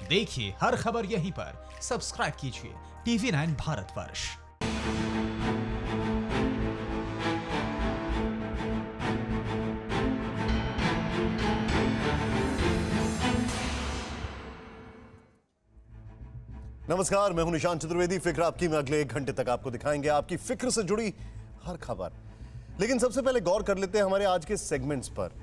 देखिए हर खबर यहीं पर। सब्सक्राइब कीजिए TV9 भारतवर्ष। नमस्कार, मैं हूं निशांत चतुर्वेदी। फिक्र आपकी में अगले 1 घंटे तक आपको दिखाएंगे आपकी फिक्र से जुड़ी हर खबर। लेकिन सबसे पहले गौर कर लेते हैं हमारे आज के सेगमेंट्स पर।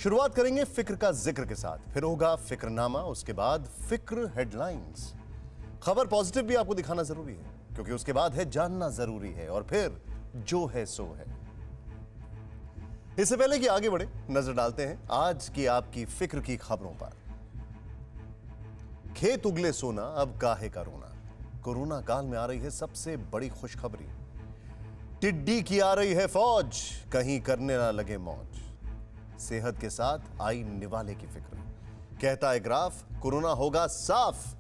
शुरुआत करेंगे फिक्र का जिक्र के साथ, फिर होगा फिक्रनामा, उसके बाद फिक्र हेडलाइंस। खबर पॉजिटिव भी आपको दिखाना जरूरी है, क्योंकि उसके बाद है जानना जरूरी है, और फिर जो है सो है। इससे पहले कि आगे बढ़े, नजर डालते हैं आज की आपकी फिक्र की खबरों पर। खेत उगले सोना, अब काहे का रोना। कोरोना काल में आ रही है सबसे बड़ी खुशखबरी। टिड्डी की आ रही है फौज, कहीं करने ना लगे मौज। सेहत के साथ आई निवाले की फिक्र। कहता है ग्राफ, कोरोना होगा साफ,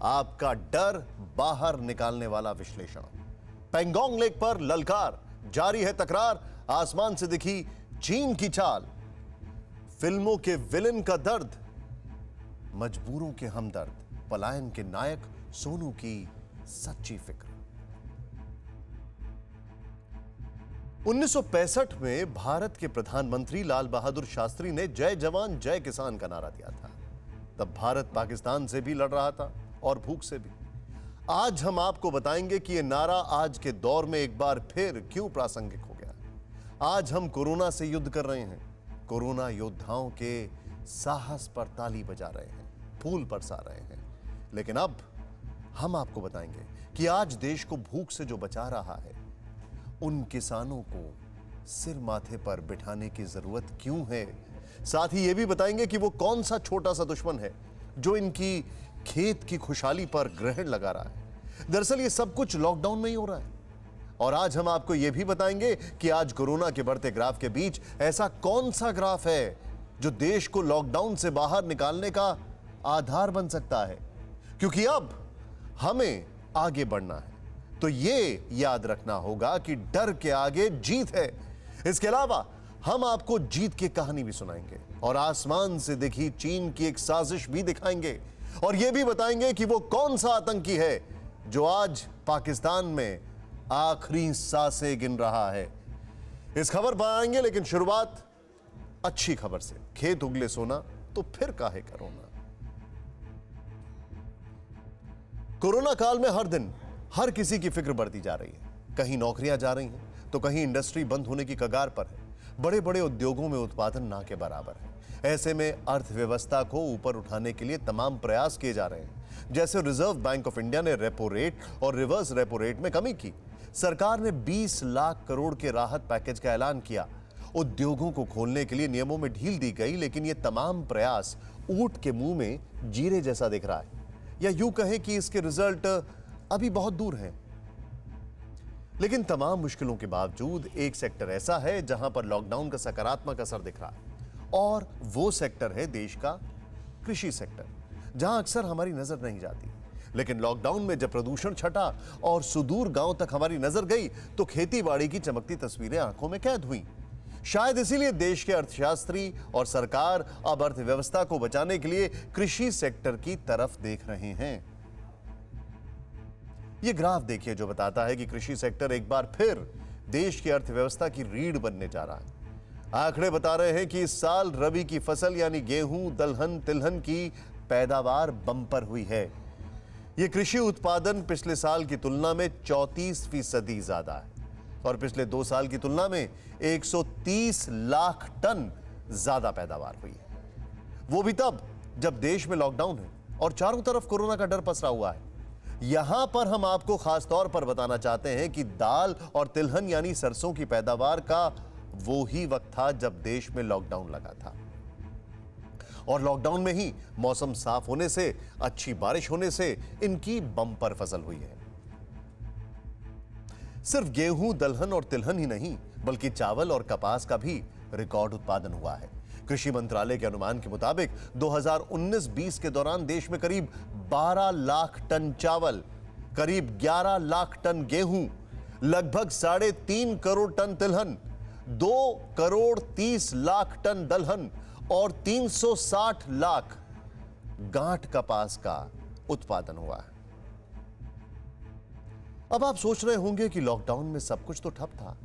आपका डर बाहर निकालने वाला विश्लेषण। पेंगोंग लेक पर ललकार, जारी है तकरार, आसमान से दिखी चीन की चाल। फिल्मों के विलेन का दर्द, मजबूरों के हमदर्द, पलायन के नायक सोनू की सच्ची फिक्र। 1965 में भारत के प्रधानमंत्री लाल बहादुर शास्त्री ने जय जवान जय किसान का नारा दिया था। तब भारत पाकिस्तान से भी लड़ रहा था और भूख से भी। आज हम आपको बताएंगे कि यह नारा आज के दौर में एक बार फिर क्यों प्रासंगिक हो गया। आज हम कोरोना से युद्ध कर रहे हैं, कोरोना योद्धाओं के साहस पर ताली बजा रहे हैं, फूल बरसा रहे हैं। लेकिन अब हम आपको बताएंगे कि आज देश को भूख से जो बचा रहा है, उन किसानों को सिर माथे पर बिठाने की जरूरत क्यों है। साथ ही यह भी बताएंगे कि वो कौन सा छोटा सा दुश्मन है जो इनकी खेत की खुशहाली पर ग्रहण लगा रहा है। दरअसल ये सब कुछ लॉकडाउन में ही हो रहा है। और आज हम आपको यह भी बताएंगे कि आज कोरोना के बढ़ते ग्राफ के बीच ऐसा कौन सा ग्राफ है जो देश को लॉकडाउन से बाहर निकालने का आधार बन सकता है। क्योंकि अब हमें आगे बढ़ना है, तो ये याद रखना होगा कि डर के आगे जीत है। इसके अलावा हम आपको जीत की कहानी भी सुनाएंगे और आसमान से दिखी चीन की एक साजिश भी दिखाएंगे, और यह भी बताएंगे कि वो कौन सा आतंकी है जो आज पाकिस्तान में आखिरी सांसें गिन रहा है। इस खबर पर आएंगे, लेकिन शुरुआत अच्छी खबर से। खेत उगले सोना, तो फिर काहे का रोना। कोरोना काल में हर दिन हर किसी की फिक्र बढ़ती जा रही है। कहीं नौकरियां जा रही हैं, तो कहीं इंडस्ट्री बंद होने की कगार पर है। बड़े बड़े उद्योगों में उत्पादन ना के बराबर है। ऐसे में अर्थव्यवस्था को ऊपर उठाने के लिए तमाम प्रयास किए जा रहे हैं। जैसे रिजर्व बैंक ऑफ इंडिया ने रेपो रेट और रिवर्स रेपो रेट में कमी की। सरकार ने 20 लाख करोड़ के राहत पैकेज का ऐलान किया। उद्योगों को खोलने के लिए नियमों में ढील दी गई, लेकिन यह तमाम प्रयास ऊंट के मुंह में जीरे जैसा दिख रहा है, या यूं कहें कि इसके रिजल्ट अभी बहुत दूर हैं। लेकिन तमाम मुश्किलों के बावजूद एक सेक्टर ऐसा है जहां पर लॉकडाउन का सकारात्मक असर दिख रहा है, और वो सेक्टर है देश का कृषि सेक्टर, जहां अक्सर हमारी नजर नहीं जाती। लेकिन लॉकडाउन में जब प्रदूषण छटा और सुदूर गांव तक हमारी नजर गई, तो खेती बाड़ी की चमकती तस्वीरें आंखों में कैद हुई। शायद इसीलिए देश के अर्थशास्त्री और सरकार अब अर्थव्यवस्था को बचाने के लिए कृषि सेक्टर की तरफ देख रहे हैं। यह ग्राफ देखिए जो बताता है कि कृषि सेक्टर एक बार फिर देश की अर्थव्यवस्था की रीढ़ बनने जा रहा है। आंकड़े बता रहे हैं कि इस साल रबी की फसल यानी गेहूं, दलहन, तिलहन की पैदावार बंपर हुई है। यह कृषि उत्पादन पिछले साल की तुलना में 34% ज्यादा है, और पिछले 2 साल की तुलना में 130 लाख टन ज्यादा पैदावार हुई है। वो भी तब जब देश में लॉकडाउन है और चारों तरफ कोरोना का डर पसरा हुआ है। यहां पर हम आपको खास तौर पर बताना चाहते हैं कि दाल और तिलहन यानी सरसों की पैदावार का वो ही वक्त था जब देश में लॉकडाउन लगा था, और लॉकडाउन में ही मौसम साफ होने से, अच्छी बारिश होने से इनकी बम्पर फसल हुई है। सिर्फ गेहूं, दलहन और तिलहन ही नहीं, बल्कि चावल और कपास का भी रिकॉर्ड उत्पादन हुआ है। कृषि मंत्रालय के अनुमान के मुताबिक 2019-20 के दौरान देश में करीब 12 लाख टन चावल, करीब 11 लाख टन गेहूं, लगभग 3.5 करोड़ टन तिलहन, 2 करोड़ 30 लाख टन दलहन और 360 लाख गांठ कपास का उत्पादन हुआ है। अब आप सोच रहे होंगे कि लॉकडाउन में सब कुछ तो ठप था,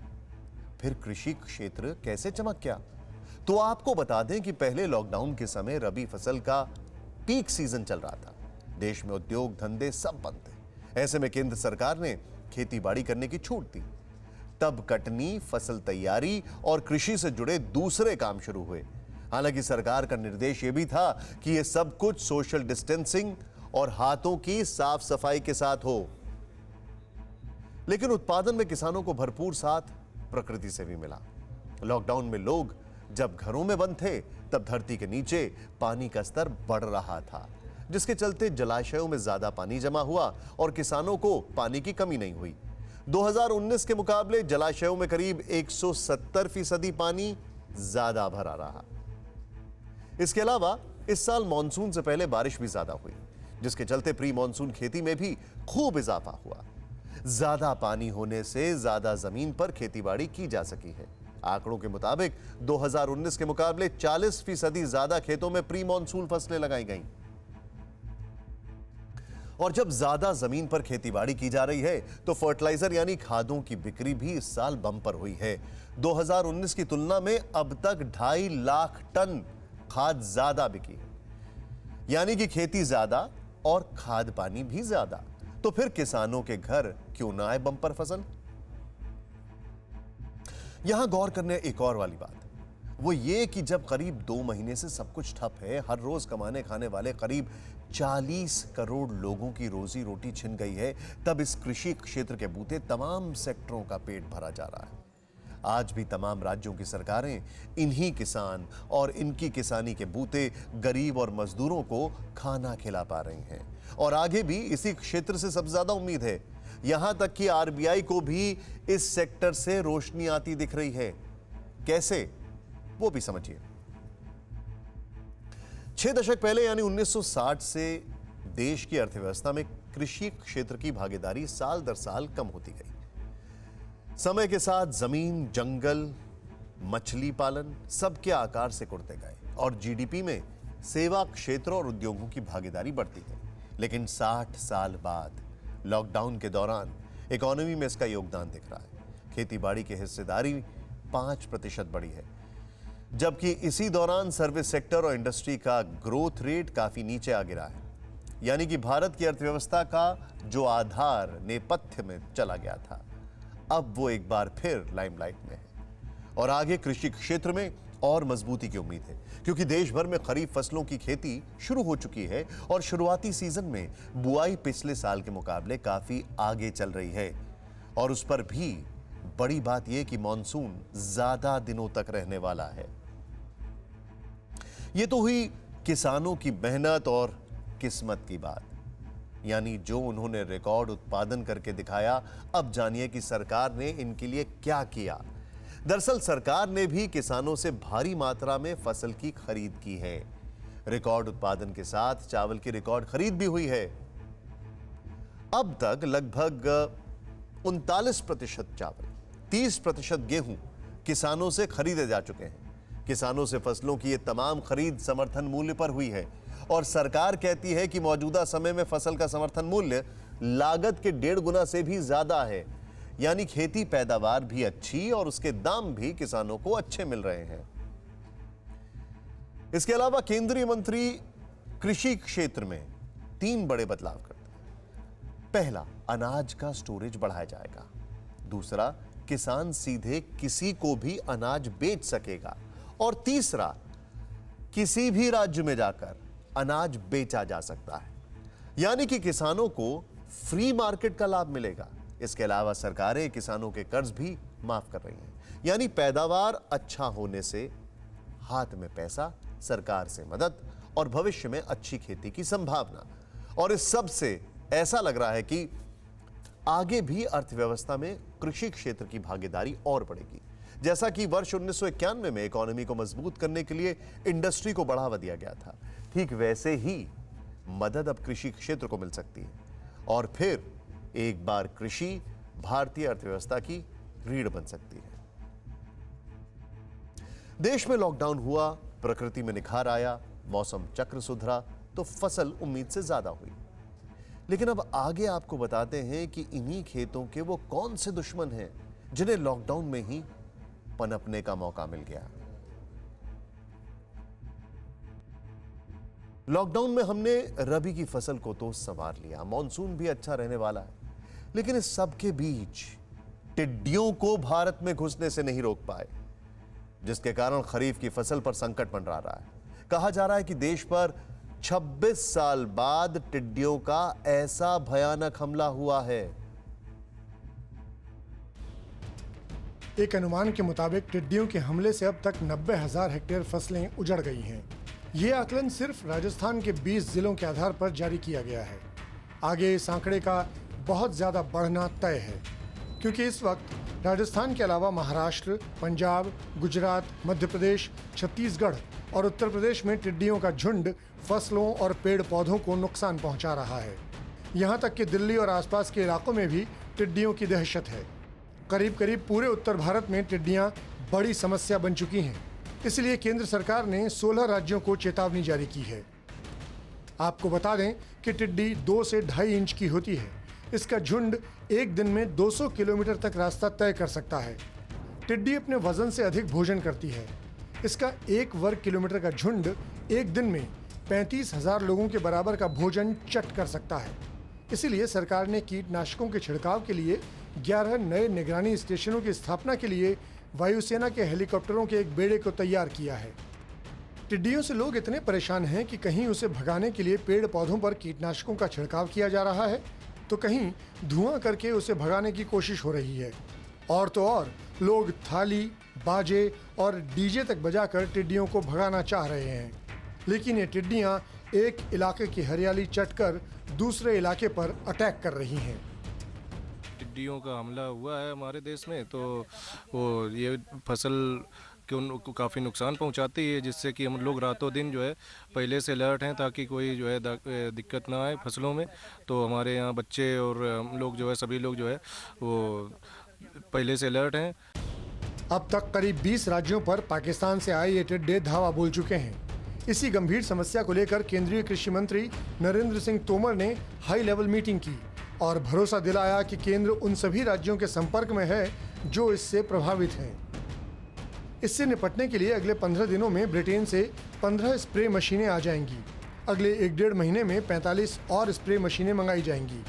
फिर कृषि क्षेत्र कैसे चमक गया? तो आपको बता दें कि पहले लॉकडाउन के समय रबी फसल का पीक सीजन चल रहा था। देश में उद्योग धंधे सब बंद थे। ऐसे में केंद्र सरकार ने खेती बाड़ी करने की छूट दी। तब कटनी, फसल तैयारी और कृषि से जुड़े दूसरे काम शुरू हुए। हालांकि सरकार का निर्देश यह भी था कि यह सब कुछ सोशल डिस्टेंसिंग और हाथों की साफ सफाई के साथ हो। लेकिन उत्पादन में किसानों को भरपूर साथ प्रकृति से भी मिला। लॉकडाउन में लोग जब घरों में बंद थे, तब धरती के नीचे पानी का स्तर बढ़ रहा था, जिसके चलते जलाशयों में ज्यादा पानी जमा हुआ और किसानों को पानी की कमी नहीं हुई। 2019 के मुकाबले जलाशयों में करीब 170% पानी ज्यादा भरा रहा। इसके अलावा इस साल मानसून से पहले बारिश भी ज्यादा हुई, जिसके चलते प्री मानसून खेती में भी खूब इजाफा हुआ। ज्यादा पानी होने से ज्यादा जमीन पर खेतीबाड़ी की जा सकी है। आंकड़ों के मुताबिक 2019 के मुकाबले 40% ज्यादा खेतों में प्री मानसून फसलें लगाई गईं। और जब ज्यादा जमीन पर खेतीबाड़ी की जा रही है, तो फर्टिलाइजर यानी खादों की बिक्री भी इस साल बम्पर हुई है। 2019 की तुलना में अब तक 2.5 लाख टन खाद ज्यादा बिकी है। यानी कि खेती ज्यादा और खाद पानी भी ज्यादा। तो फिर किसानों के घर क्यों ना आए बम्पर फसल? यहां गौर करने एक और वाली बात, वो ये कि जब करीब 2 महीने से सब कुछ ठप है, हर रोज कमाने खाने वाले करीब 40 करोड़ लोगों की रोजी रोटी छिन गई है, तब इस कृषि क्षेत्र के बूते तमाम सेक्टरों का पेट भरा जा रहा है। आज भी तमाम राज्यों की सरकारें इन्हीं किसान और इनकी किसानी के बूते गरीब और मजदूरों को खाना खिला पा रही हैं। और आगे भी इसी क्षेत्र से सबसे ज्यादा उम्मीद है। यहां तक कि आरबीआई को भी इस सेक्टर से रोशनी आती दिख रही है। कैसे, वो भी समझिए। 6 दशक पहले यानी 1960 से देश की अर्थव्यवस्था में कृषि क्षेत्र की भागीदारी साल दर साल कम होती गई। समय के साथ जमीन, जंगल, मछली पालन सबके आकार से कुड़ते गए और जीडीपी में सेवा क्षेत्र और उद्योगों की भागीदारी बढ़ती गई। लेकिन 60 साल बाद लॉकडाउन के दौरान इकोनॉमी में इसका योगदान दिख रहा है। खेतीबाड़ी की हिस्सेदारी 5% बढ़ी है, जबकि इसी दौरान सर्विस सेक्टर और इंडस्ट्री का ग्रोथ रेट काफी नीचे आ गिरा है। यानी कि भारत की अर्थव्यवस्था का जो आधार नेपथ्य में चला गया था, अब वो एक बार फिर लाइमलाइट में है। और आगे कृषि क्षेत्र में और मजबूती की उम्मीद है, क्योंकि देश भर में खरीफ फसलों की खेती शुरू हो चुकी है और शुरुआती सीजन में बुआई पिछले साल के मुकाबले काफी आगे चल रही है। और उस पर भी बड़ी बात यह कि मॉनसून ज्यादा दिनों तक रहने वाला है। यह तो हुई किसानों की मेहनत और किस्मत की बात, यानी जो उन्होंने रिकॉर्ड उत्पादन करके दिखाया। अब जानिए कि सरकार ने इनके लिए क्या किया। दरअसल सरकार ने भी किसानों से भारी मात्रा में फसल की खरीद की है। रिकॉर्ड उत्पादन के साथ चावल की रिकॉर्ड खरीद भी हुई है। अब तक लगभग 39% चावल, 30% गेहूं किसानों से खरीदे जा चुके हैं। किसानों से फसलों की ये तमाम खरीद समर्थन मूल्य पर हुई है और सरकार कहती है कि मौजूदा समय में फसल का समर्थन मूल्य लागत के 1.5 गुना से भी ज्यादा है। यानी खेती पैदावार भी अच्छी और उसके दाम भी किसानों को अच्छे मिल रहे हैं। इसके अलावा केंद्रीय मंत्री कृषि क्षेत्र में 3 बड़े बदलाव करते हैं। पहला, अनाज का स्टोरेज बढ़ाया जाएगा। दूसरा, किसान सीधे किसी को भी अनाज बेच सकेगा। और तीसरा, किसी भी राज्य में जाकर अनाज बेचा जा सकता है। यानी कि किसानों को फ्री मार्केट का लाभ मिलेगा। इसके अलावा सरकारें किसानों के कर्ज भी माफ कर रही हैं। यानी पैदावार अच्छा होने से हाथ में पैसा, सरकार से मदद और भविष्य में अच्छी खेती की संभावना। और इस सब से ऐसा लग रहा है कि आगे भी अर्थव्यवस्था में कृषि क्षेत्र की भागीदारी और बढ़ेगी। जैसा कि वर्ष 1991 में इकोनॉमी को मजबूत करने के लिए इंडस्ट्री को बढ़ावा दिया गया था, ठीक वैसे ही मदद अब कृषि क्षेत्र को मिल सकती है। और फिर एक बार कृषि भारतीय अर्थव्यवस्था की रीढ़ बन सकती है। देश में लॉकडाउन हुआ, प्रकृति में निखार आया, मौसम चक्र सुधरा, तो फसल उम्मीद से ज्यादा हुई। लेकिन अब आगे आपको बताते हैं कि इन्हीं खेतों के वो कौन से दुश्मन हैं जिन्हें लॉकडाउन में ही पनपने का मौका मिल गया। लॉकडाउन में हमने रबी की फसल को तो संवार लिया, मॉनसून भी अच्छा रहने वाला है, लेकिन इस सब के बीच टिड्डियों को भारत में घुसने से नहीं रोक पाए, जिसके कारण खरीफ की फसल पर संकट मंडरा रहा है। कहा जा रहा है कि देश पर 26 साल बाद टिड्डियों का ऐसा भयानक हमला हुआ है। एक अनुमान के मुताबिक टिड्डियों के हमले से अब तक 90,000 हेक्टेयर फसलें उजड़ गई हैं। ये आकलन सिर्फ राजस्थान के 20 जिलों के आधार पर जारी किया गया है। आगे इस आंकड़े का बहुत ज्यादा बढ़ना तय है, क्योंकि इस वक्त राजस्थान के अलावा महाराष्ट्र, पंजाब, गुजरात, मध्य प्रदेश, छत्तीसगढ़ और उत्तर प्रदेश में टिड्डियों का झुंड फसलों और पेड़ पौधों को नुकसान पहुंचा रहा है। यहाँ तक कि दिल्ली और आसपास के इलाकों में भी टिड्डियों की दहशत है। करीब करीब पूरे उत्तर भारत में टिड्डियां बड़ी समस्या बन चुकी हैं। इसलिए केंद्र सरकार ने 16 राज्यों को चेतावनी जारी की है। आपको बता दें कि टिड्डी 2 से 2.5 इंच की होती है। इसका झुंड एक दिन में 200 किलोमीटर तक रास्ता तय कर सकता है। टिड्डी अपने वजन से अधिक भोजन करती है। इसका 1 वर्ग किलोमीटर का झुंड एक दिन में 35,000 लोगों के बराबर का भोजन चट कर सकता है। इसीलिए सरकार ने कीटनाशकों के छिड़काव के लिए 11 नए निगरानी स्टेशनों की स्थापना के लिए वायुसेना के हेलीकॉप्टरों के एक बेड़े को तैयार किया है। टिड्डियों से लोग इतने परेशान हैं कि कहीं उसे भगाने के लिए पेड़ पौधों पर कीटनाशकों का छिड़काव किया जा रहा है, तो कहीं धुआं करके उसे भगाने की कोशिश हो रही है। और तो और लोग थाली, बाजे और डीजे तक बजाकर टिड्डियों को भगाना चाह रहे हैं। लेकिन ये टिड्डियां एक इलाके की हरियाली चटकर दूसरे इलाके पर अटैक कर रही हैं। टिड्डियों का हमला हुआ है हमारे देश में, तो वो ये फसल को काफ़ी नुकसान पहुंचाती है, जिससे कि हम लोग रातों दिन जो है पहले से अलर्ट हैं, ताकि कोई जो है दिक्कत ना आए फसलों में। तो हमारे यहाँ बच्चे और हम लोग जो है सभी लोग जो है वो पहले से अलर्ट हैं। अब तक करीब 20 राज्यों पर पाकिस्तान से आए ये टिड्डे धावा बोल चुके हैं। इसी गंभीर समस्या को लेकर केंद्रीय कृषि मंत्री नरेंद्र सिंह तोमर ने हाई लेवल मीटिंग की और भरोसा दिलाया कि केंद्र उन सभी राज्यों के संपर्क में है जो इससे प्रभावित हैं। इससे निपटने के लिए अगले 15 दिनों में ब्रिटेन से 15 स्प्रे मशीनें आ जाएंगी। अगले 1-1.5 महीने में 45 और स्प्रे मशीनें मंगाई जाएंगी।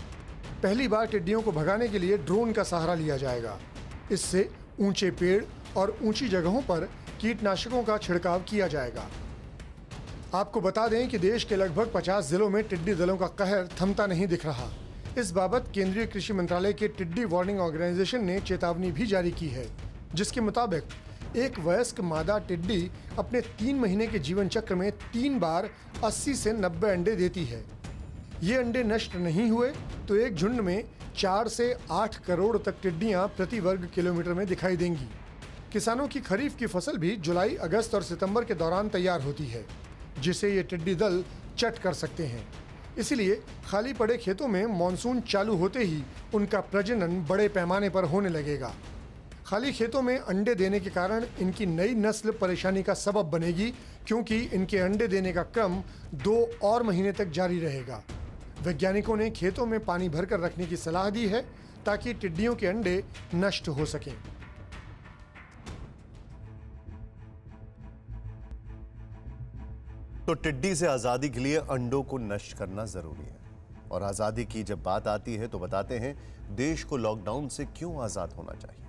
पहली बार टिड्डियों को भगाने के लिए ड्रोन का सहारा लिया जाएगा। इससे ऊंचे पेड़ और ऊंची जगहों पर कीटनाशकों का छिड़काव किया जाएगा। आपको बता दें कि देश के लगभग 50 जिलों में टिड्डी दलों का कहर थमता नहीं दिख रहा। इस बाबत केंद्रीय कृषि मंत्रालय के टिड्डी वार्निंग ऑर्गेनाइजेशन ने चेतावनी भी जारी की है, जिसके मुताबिक एक वयस्क मादा टिड्डी अपने 3 महीने के जीवन चक्र में 3 बार 80 से 90 अंडे देती है। ये अंडे नष्ट नहीं हुए तो एक झुंड में 4 से 8 करोड़ तक टिड्डियां प्रति वर्ग किलोमीटर में दिखाई देंगी। किसानों की खरीफ की फसल भी जुलाई, अगस्त और सितंबर के दौरान तैयार होती है, जिसे ये टिड्डी दल चट कर सकते हैं। इसलिए खाली पड़े खेतों में मॉनसून चालू होते ही उनका प्रजनन बड़े पैमाने पर होने लगेगा। खाली खेतों में अंडे देने के कारण इनकी नई नस्ल परेशानी का सबब बनेगी, क्योंकि इनके अंडे देने का क्रम 2 और महीने तक जारी रहेगा। वैज्ञानिकों ने खेतों में पानी भरकर रखने की सलाह दी है ताकि टिड्डियों के अंडे नष्ट हो सकें। तो टिड्डी से आजादी के लिए अंडों को नष्ट करना जरूरी है। और आजादी की जब बात आती है तो बताते हैं देश को लॉकडाउन से क्यों आजाद होना चाहिए।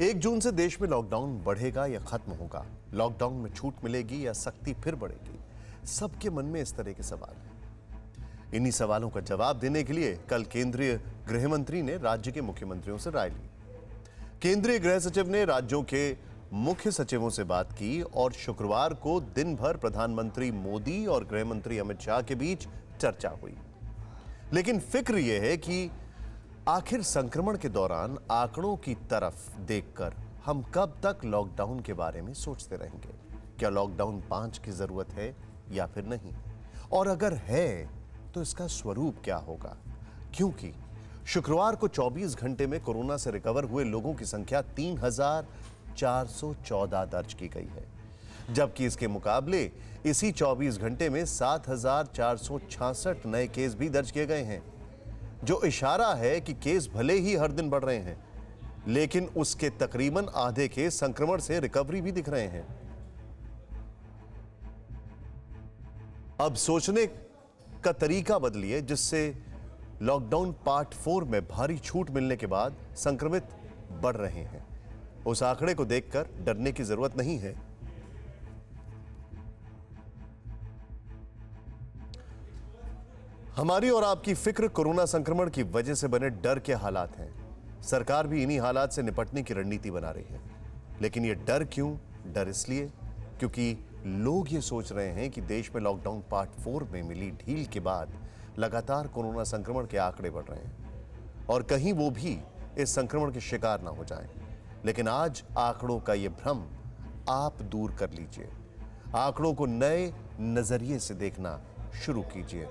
1 जून से देश में लॉकडाउन बढ़ेगा या खत्म होगा, लॉकडाउन में छूट मिलेगी या सख्ती फिर बढ़ेगी, सबके मन में इस तरह के सवाल हैं। इन्हीं सवालों का जवाब देने के लिए कल केंद्रीय गृह मंत्री ने राज्य के मुख्यमंत्रियों से राय ली। केंद्रीय गृह सचिव ने राज्यों के मुख्य सचिवों से बात की और शुक्रवार को दिन भर प्रधानमंत्री मोदी और गृह मंत्री अमित शाह के बीच चर्चा हुई। लेकिन फिक्र यह है कि आखिर संक्रमण के दौरान आंकड़ों की तरफ देखकर हम कब तक लॉकडाउन के बारे में सोचते रहेंगे। क्या लॉकडाउन 5 की जरूरत है या फिर नहीं, और अगर है तो इसका स्वरूप क्या होगा। क्योंकि शुक्रवार को 24 घंटे में कोरोना से रिकवर हुए लोगों की संख्या 3,414 दर्ज की गई है। जबकि इसके मुकाबले इसी 24 घंटे में 7,466 नए केस भी दर्ज किए गए हैं, जो इशारा है कि केस भले ही हर दिन बढ़ रहे हैं, लेकिन उसके तकरीबन आधे केस संक्रमण से रिकवरी भी दिख रहे हैं। अब सोचने का तरीका बदलिए, जिससे लॉकडाउन पार्ट 4 में भारी छूट मिलने के बाद संक्रमित बढ़ रहे हैं। उस आंकड़े को देखकर डरने की जरूरत नहीं है। हमारी और आपकी फिक्र कोरोना संक्रमण की वजह से बने डर के हालात हैं। सरकार भी इन्हीं हालात से निपटने की रणनीति बना रही है। लेकिन यह डर क्यों? डर इसलिए क्योंकि लोग ये सोच रहे हैं कि देश में लॉकडाउन पार्ट 4 में मिली ढील के बाद लगातार कोरोना संक्रमण के आंकड़े बढ़ रहे हैं और कहीं वो भी इस संक्रमण के शिकार ना हो जाएं। लेकिन आज आंकड़ों का ये भ्रम आप दूर कर लीजिए। आंकड़ों को नए नजरिए से देखना शुरू कीजिए।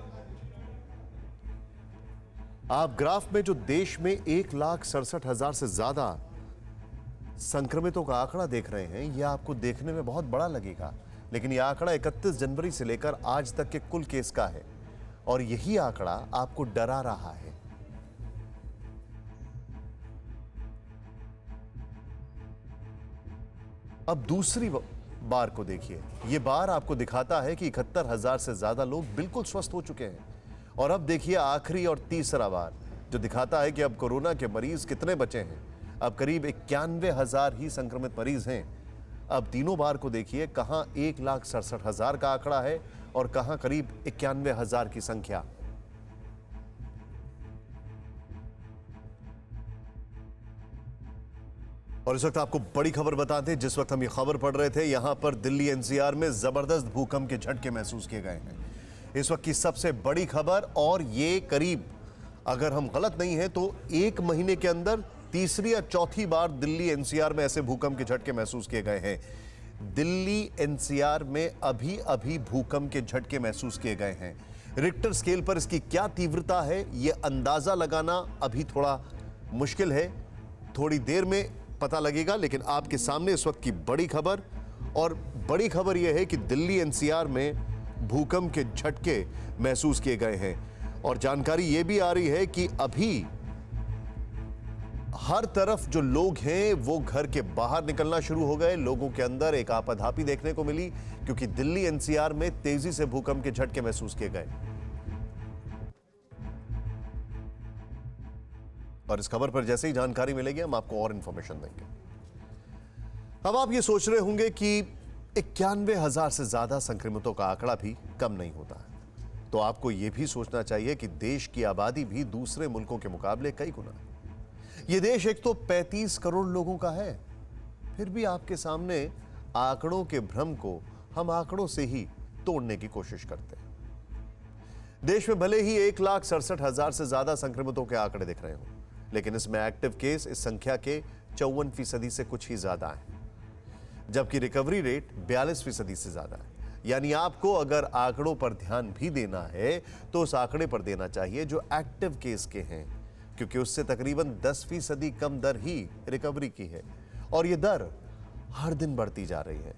आप ग्राफ में जो देश में 1,67,000 से ज्यादा संक्रमितों का आंकड़ा देख रहे हैं, यह आपको देखने में बहुत बड़ा लगेगा, लेकिन यह आंकड़ा 31 जनवरी से लेकर आज तक के कुल केस का है और यही आंकड़ा आपको डरा रहा है। अब दूसरी बार को देखिए। यह बार आपको दिखाता है कि 71,000 से ज्यादा लोग बिल्कुल स्वस्थ हो चुके हैं। और अब देखिए आखिरी और तीसरा बार, जो दिखाता है कि अब कोरोना के मरीज कितने बचे हैं। अब करीब 91,000 ही संक्रमित मरीज हैं। अब तीनों बार को देखिए, कहां 1,67,000 का आंकड़ा है और कहां करीब 91,000 की संख्या। और इस वक्त आपको बड़ी खबर बताते हैं। जिस वक्त हम ये खबर पढ़ रहे थे, यहां पर दिल्ली एनसीआर में जबरदस्त भूकंप के झटके महसूस किए गए हैं। इस वक्त की सबसे बड़ी खबर, और ये करीब, अगर हम गलत नहीं है तो 1 महीने के अंदर तीसरी या चौथी बार दिल्ली एनसीआर में ऐसे भूकंप के झटके महसूस किए गए हैं। दिल्ली एनसीआर में अभी अभी भूकंप के झटके महसूस किए गए हैं। रिक्टर स्केल पर इसकी क्या तीव्रता है, यह अंदाजा लगाना अभी थोड़ा मुश्किल है। थोड़ी देर में पता लगेगा। लेकिन आपके सामने इस वक्त की बड़ी खबर, और बड़ी खबर यह है कि दिल्ली एनसीआर में भूकंप के झटके महसूस किए गए हैं। और जानकारी यह भी आ रही है कि अभी हर तरफ जो लोग हैं वो घर के बाहर निकलना शुरू हो गए। लोगों के अंदर एक आपाधापी देखने को मिली, क्योंकि दिल्ली एनसीआर में तेजी से भूकंप के झटके महसूस किए गए। और इस खबर पर जैसे ही जानकारी मिलेगी हम आपको और इंफॉर्मेशन देंगे। अब आप ये सोच रहे होंगे कि 91,000 से ज्यादा संक्रमितों का आंकड़ा भी कम नहीं होता है, तो आपको यह भी सोचना चाहिए कि देश की आबादी भी दूसरे मुल्कों के मुकाबले कई गुना है। यह देश एक तो 35 करोड़ लोगों का है, फिर भी आपके सामने आंकड़ों के भ्रम को हम आंकड़ों से ही तोड़ने की कोशिश करते हैं। देश में भले ही 1,67,000 से ज्यादा संक्रमितों के आंकड़े दिख रहे हों, लेकिन इसमें एक्टिव केस इस संख्या के 54% से कुछ ही ज्यादा है, जबकि रिकवरी रेट 42% से ज्यादा है। यानी आपको अगर आंकड़ों पर ध्यान भी देना है तो उस आंकड़े पर देना चाहिए जो एक्टिव केस के हैं, क्योंकि उससे तकरीबन 10% कम दर ही रिकवरी की है, और यह दर हर दिन बढ़ती जा रही है।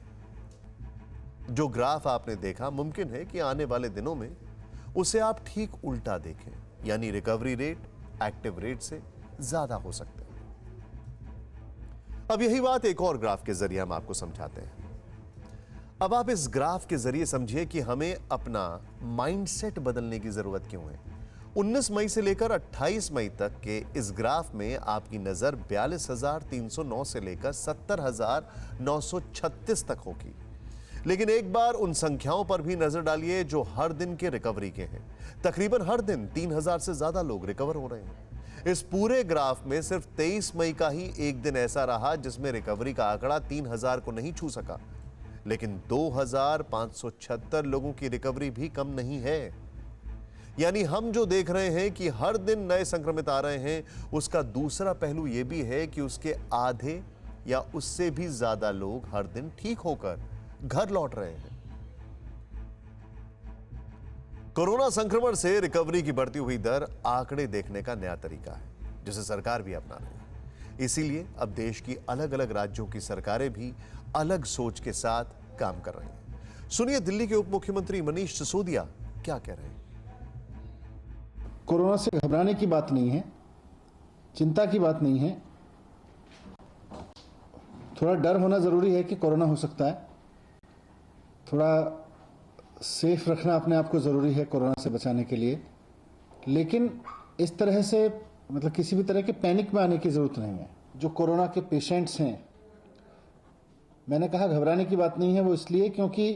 जो ग्राफ आपने देखा, मुमकिन है कि आने वाले दिनों में उसे आप ठीक उल्टा देखें, यानी रिकवरी रेट एक्टिव रेट से ज्यादा हो सकते हैं। अब यही बात एक और ग्राफ के जरिए हम आपको समझाते हैं। अब आप इस ग्राफ के जरिए समझिए कि हमें अपना माइंडसेट बदलने की जरूरत क्यों है। 19 मई से लेकर 28 मई तक के इस ग्राफ में आपकी नजर 42,309 से लेकर 70,936 तक होगी। लेकिन एक बार उन संख्याओं पर भी नजर डालिए जो हर दिन के रिकवरी के हैं। तकरीबन हर दिन 3,000 से ज्यादा लोग रिकवर हो रहे हैं। इस पूरे ग्राफ में सिर्फ 23 मई का ही एक दिन ऐसा रहा जिसमें रिकवरी का आंकड़ा 3,000 को नहीं छू सका, लेकिन 2,576 लोगों की रिकवरी भी कम नहीं है। यानी हम जो देख रहे हैं कि हर दिन नए संक्रमित आ रहे हैं, उसका दूसरा पहलू यह भी है कि उसके आधे या उससे भी ज्यादा लोग हर दिन ठीक होकर घर लौट रहे हैं। कोरोना संक्रमण से रिकवरी की बढ़ती हुई दर आंकड़े देखने का नया तरीका है, जिसे सरकार भी अपना रही है। इसीलिए अब देश की अलग अलग राज्यों की सरकारें भी अलग सोच के साथ काम कर रहे हैं। सुनिए दिल्ली के उप मुख्यमंत्री मनीष सिसोदिया क्या कह रहे हैं। कोरोना से घबराने की बात नहीं है, चिंता की बात नहीं है। थोड़ा डर होना ज़रूरी है कि कोरोना हो सकता है, थोड़ा सेफ रखना अपने आप को ज़रूरी है कोरोना से बचाने के लिए, लेकिन इस तरह से मतलब किसी भी तरह के पैनिक में आने की ज़रूरत नहीं है। जो कोरोना के पेशेंट्स हैं, मैंने कहा घबराने की बात नहीं है, वो इसलिए क्योंकि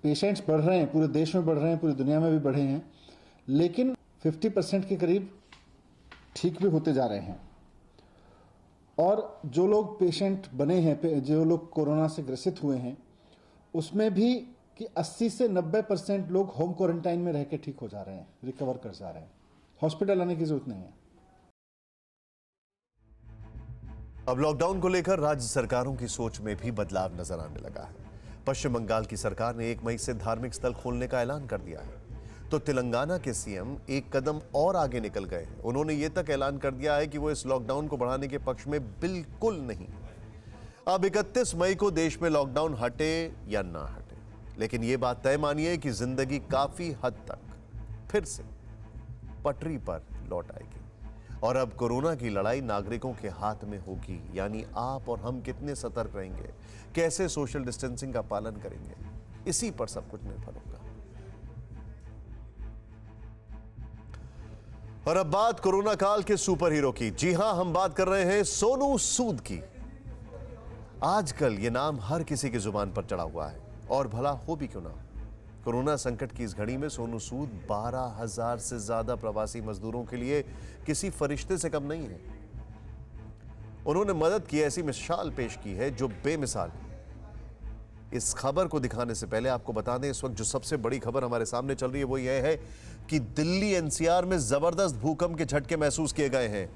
पेशेंट्स बढ़ रहे हैं, पूरे देश में बढ़ रहे हैं, पूरी दुनिया में भी बढ़े हैं, लेकिन 50% के करीब ठीक भी होते जा रहे हैं। और जो लोग पेशेंट बने हैं, जो लोग कोरोना से ग्रसित हुए हैं, उसमें भी कि 80 से 90% लोग होम क्वारंटाइन में रह के ठीक हो जा रहे हैं, रिकवर कर जा रहे हैं, हॉस्पिटल आने की जरूरत नहीं है। अब लॉकडाउन को लेकर राज्य सरकारों की सोच में भी बदलाव नजर आने लगा है। पश्चिम बंगाल की सरकार ने 1 मई से धार्मिक स्थल खोलने का ऐलान कर दिया है, तो तेलंगाना के सीएम एक कदम और आगे निकल गए हैं। उन्होंने ये तक ऐलान कर दिया है कि वो इस लॉकडाउन को बढ़ाने के पक्ष में बिल्कुल नहीं। अब 31 मई को देश में लॉकडाउन हटे या ना हटे, लेकिन ये बात तय मानिए कि जिंदगी काफी हद तक फिर से पटरी पर लौट आएगी। और अब कोरोना की लड़ाई नागरिकों के हाथ में होगी, यानी आप और हम कितने सतर्क रहेंगे, कैसे सोशल डिस्टेंसिंग का पालन करेंगे, इसी पर सब कुछ निर्भर होगा। और अब बात कोरोना काल के सुपर हीरो की। जी हां, हम बात कर रहे हैं सोनू सूद की। आजकल ये नाम हर किसी की जुबान पर चढ़ा हुआ है, और भला हो भी क्यों ना। कोरोना संकट की इस घड़ी में सोनू सूद 12,000 से ज्यादा प्रवासी मजदूरों के लिए किसी फरिश्ते से कम नहीं है। उन्होंने मदद की ऐसी मिसाल पेश की है जो बेमिसाल है। इस खबर को दिखाने से पहले आपको बता दें, इस वक्त जो सबसे बड़ी खबर हमारे सामने चल रही है वो ये है कि दिल्ली एनसीआर में जबरदस्त भूकंप के झटके महसूस किए गए हैं,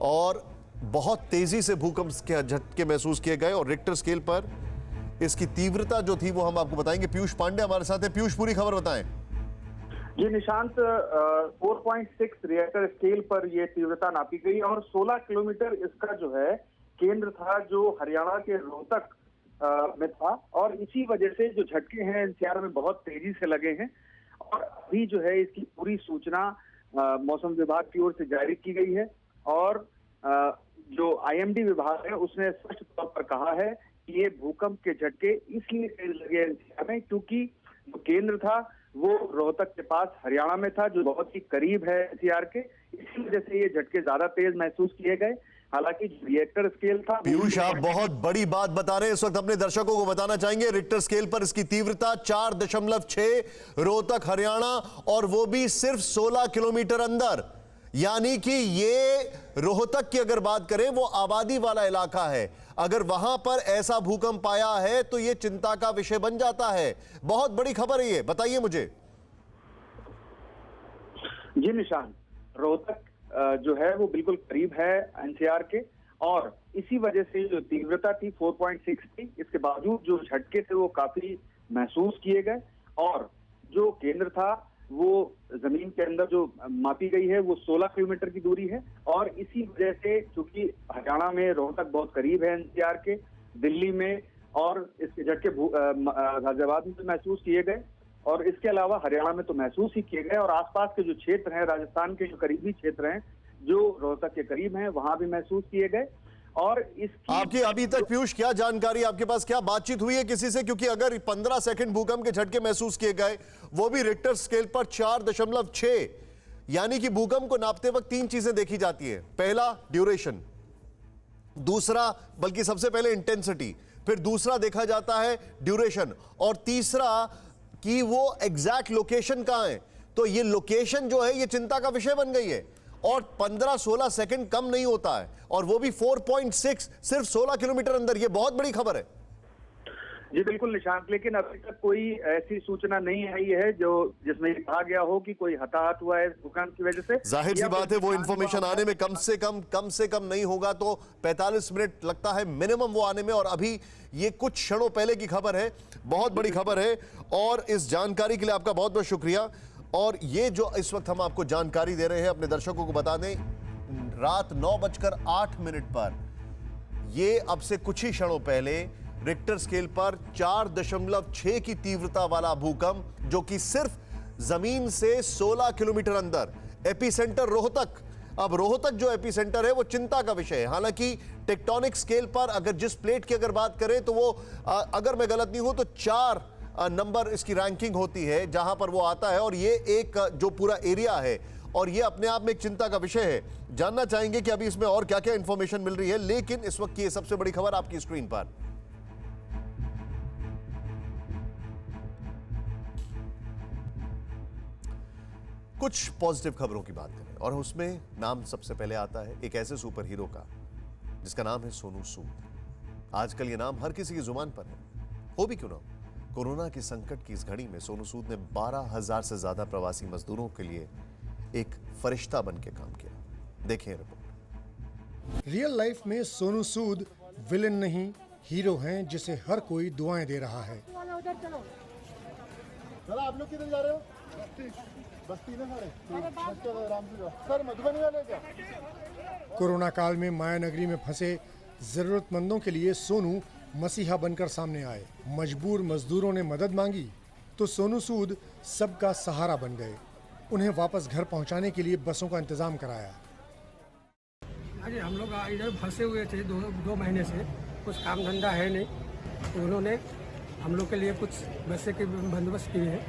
और बहुत तेजी से भूकंप के झटके महसूस किए गए, और रिक्टर स्केल पर इसकी तीव्रता जो थी वो हम आपको बताएंगे। पीयूष पांडे हमारे साथ है। पीयूष, पूरी खबर बताएं। ये निशांत 4.6 रिएक्टर स्केल पर ये तीव्रता नापी गई, और 16 किलोमीटर इसका जो है केंद्र था, जो हरियाणा के रोहतक में था, और इसी वजह से जो झटके हैं एनसीआर में बहुत तेजी से लगे हैं। और अभी जो है इसकी पूरी सूचना मौसम विभाग की ओर से जारी की गई है, और जो आईएमडी विभाग है उसने स्पष्ट तौर पर कहा है कि ये भूकंप के झटके इसलिए तेज लगे एनसीआर में क्योंकि जो केंद्र था वो रोहतक के पास हरियाणा में था, जो बहुत ही करीब है एनसीआर के। इसी वजह से ये झटके ज्यादा तेज महसूस किए गए। हालांकि रिएक्टर स्केल था। पीयूष, आप बहुत बड़ी बात बता रहे हैं, इस वक्त अपने दर्शकों को बताना चाहेंगे रिक्टर स्केल पर इसकी तीव्रता 4.6, रोहतक हरियाणा, और वो भी सिर्फ 16 किलोमीटर अंदर। यानी कि ये रोहतक की अगर बात करें वो आबादी वाला इलाका है, अगर वहां पर ऐसा भूकंप आया है तो ये चिंता का विषय बन जाता है। बहुत बड़ी खबर है ये, बताइए मुझे। जी निशान, रोहतक जो है वो बिल्कुल करीब है एनसीआर के, और इसी वजह से जो तीव्रता थी 4.6 थी, इसके बावजूद जो झटके थे वो काफी महसूस किए गए। और जो केंद्र था वो जमीन के अंदर जो मापी गई है वो 16 किलोमीटर की दूरी है, और इसी वजह से चूंकि हरियाणा में रोहतक बहुत करीब है एनसीआर के, दिल्ली में और इसके झटके गाजियाबाद में महसूस किए गए, और इसके अलावा हरियाणा में तो महसूस ही किए गए, और आसपास के जो क्षेत्र हैं, राजस्थान के जो करीबी क्षेत्र हैं जो रोहतक के करीब हैं, वहां भी महसूस किए गए। और इसकी आपकी अभी तक पीयूष क्या जानकारी, आपके पास क्या बातचीत हुई है किसी से? क्योंकि अगर 15 सेकंड भूकंप के झटके महसूस किए गए, वो भी रिक्टर स्केल पर 4.6, यानी कि भूकंप को नापते वक्त 3 चीजें देखी जाती है। पहला ड्यूरेशन, दूसरा बल्कि सबसे पहले इंटेंसिटी, फिर दूसरा देखा जाता है ड्यूरेशन, और तीसरा कि वो एग्जैक्ट लोकेशन कहां है। तो ये लोकेशन जो है ये चिंता का विषय बन गई है, और 15-16 सेकंड कम नहीं होता है, और वो भी 4.6, सिर्फ 16 किलोमीटर अंदर। ये बहुत बड़ी खबर है। जी बिल्कुल निशांत, लेकिन अभी तक कोई ऐसी सूचना नहीं आई है जो जिसमें कहा गया हो कि कोई हताहत हुआ है भूकंप की वजह से। जाहिर सी बात है वो इंफॉर्मेशन आने में कम से कम नहीं होगा तो 45 मिनट लगता है मिनिमम वो आने में, और अभी ये कुछ क्षणों पहले की खबर है। बहुत बड़ी खबर है, और इस जानकारी के लिए आपका बहुत बहुत शुक्रिया। और ये जो इस वक्त हम आपको जानकारी दे रहे हैं, अपने दर्शकों को बता दें, रात 9:08 पर ये अब से कुछ ही क्षणों पहले रिक्टर स्केल पर 4.6 की तीव्रता वाला भूकंप, जो कि सिर्फ जमीन से 16 किलोमीटर अंदर, एपिसेंटर रोहतक। अब रोहतक जो एपिसेंटर है वो चिंता का विषय है। हालांकि टेक्टोनिक स्केल पर अगर जिस प्लेट की अगर बात करें तो वो अगर मैं गलत नहीं हूं तो 4 नंबर इसकी रैंकिंग होती है जहां पर वो आता है, और ये एक जो पूरा एरिया है और ये अपने आप में एक चिंता का विषय है। जानना चाहेंगे कि अभी इसमें और क्या क्या इंफॉर्मेशन मिल रही है, लेकिन इस वक्त की ये सबसे बड़ी खबर आपकी स्क्रीन पर। कुछ पॉजिटिव खबरों की बात करें और उसमें नाम सबसे पहले आता है एक ऐसे सुपर हीरो का जिसका नाम है सोनू सूद। आजकल ये नाम हर किसी की जुबान पर है, हो भी क्यों ना। कोरोना के संकट की इस घड़ी में सोनू सूद ने 12,000 से ज्यादा प्रवासी मजदूरों के लिए एक फरिश्ता बन के काम किया। देखिए रिपोर्ट। रियल लाइफ में सोनू सूद विलेन नहीं, हीरो हैं जिसे हर कोई दुआएं दे रहा है। सर आप लोग किधर जा रहे हो? बस्ती में सर मधुबनी वाले क्या? कोरोना काल में माया नगरी में फंसे जरूरतमंदों के लिए सोनू मसीहा बनकर सामने आए। मजबूर मजदूरों ने मदद मांगी तो सोनू सूद सबका सहारा बन गए। उन्हें वापस घर पहुंचाने के लिए बसों का इंतजाम कराया। अरे हम लोग इधर फंसे हुए थे दो महीने से, कुछ काम धंधा है नहीं, तो उन्होंने हम लोग के लिए कुछ बसें के बंदोबस्त किए हैं।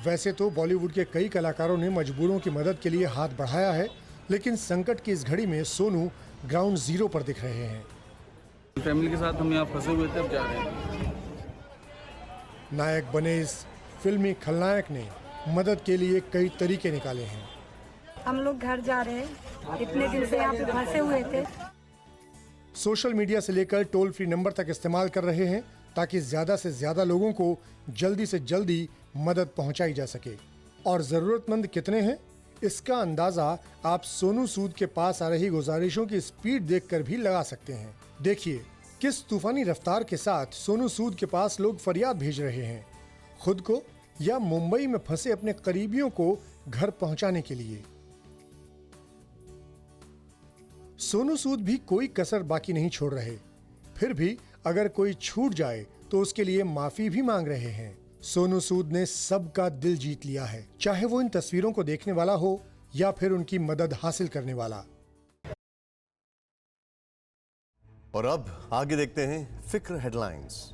वैसे तो बॉलीवुड के कई कलाकारों ने मजबूरों की मदद के लिए हाथ बढ़ाया है, लेकिन संकट की इस घड़ी में सोनू ग्राउंड जीरो पर दिख रहे हैं। फैमिली के साथ हम यहाँ फंसे हुए थे, अब जा रहे हैं। नायक बने इस फिल्मी खलनायक ने मदद के लिए कई तरीके निकाले हैं। हम लोग घर जा रहे हैं, इतने दिन से यहाँ पे फंसे हुए थे। सोशल मीडिया से लेकर टोल फ्री नंबर तक इस्तेमाल कर रहे हैं ताकि ज्यादा से ज्यादा लोगों को जल्दी से जल्दी मदद पहुंचाई जा सके। और जरूरतमंद कितने हैं, इसका अंदाजा आप सोनू सूद के पास आ रही गुजारिशों की स्पीड देखकर भी लगा सकते हैं। देखिए किस तूफानी रफ्तार के साथ सोनू सूद के पास लोग फरियाद भेज रहे हैं, खुद को या मुंबई में फंसे अपने करीबियों को घर पहुंचाने के लिए। सोनू सूद भी कोई कसर बाकी नहीं छोड़ रहे, फिर भी अगर कोई छूट जाए तो उसके लिए माफी भी मांग रहे हैं। सोनू सूद ने सबका दिल जीत लिया है, चाहे वो इन तस्वीरों को देखने वाला हो या फिर उनकी मदद हासिल करने वाला। और अब आगे देखते हैं फिक्र हेडलाइंस।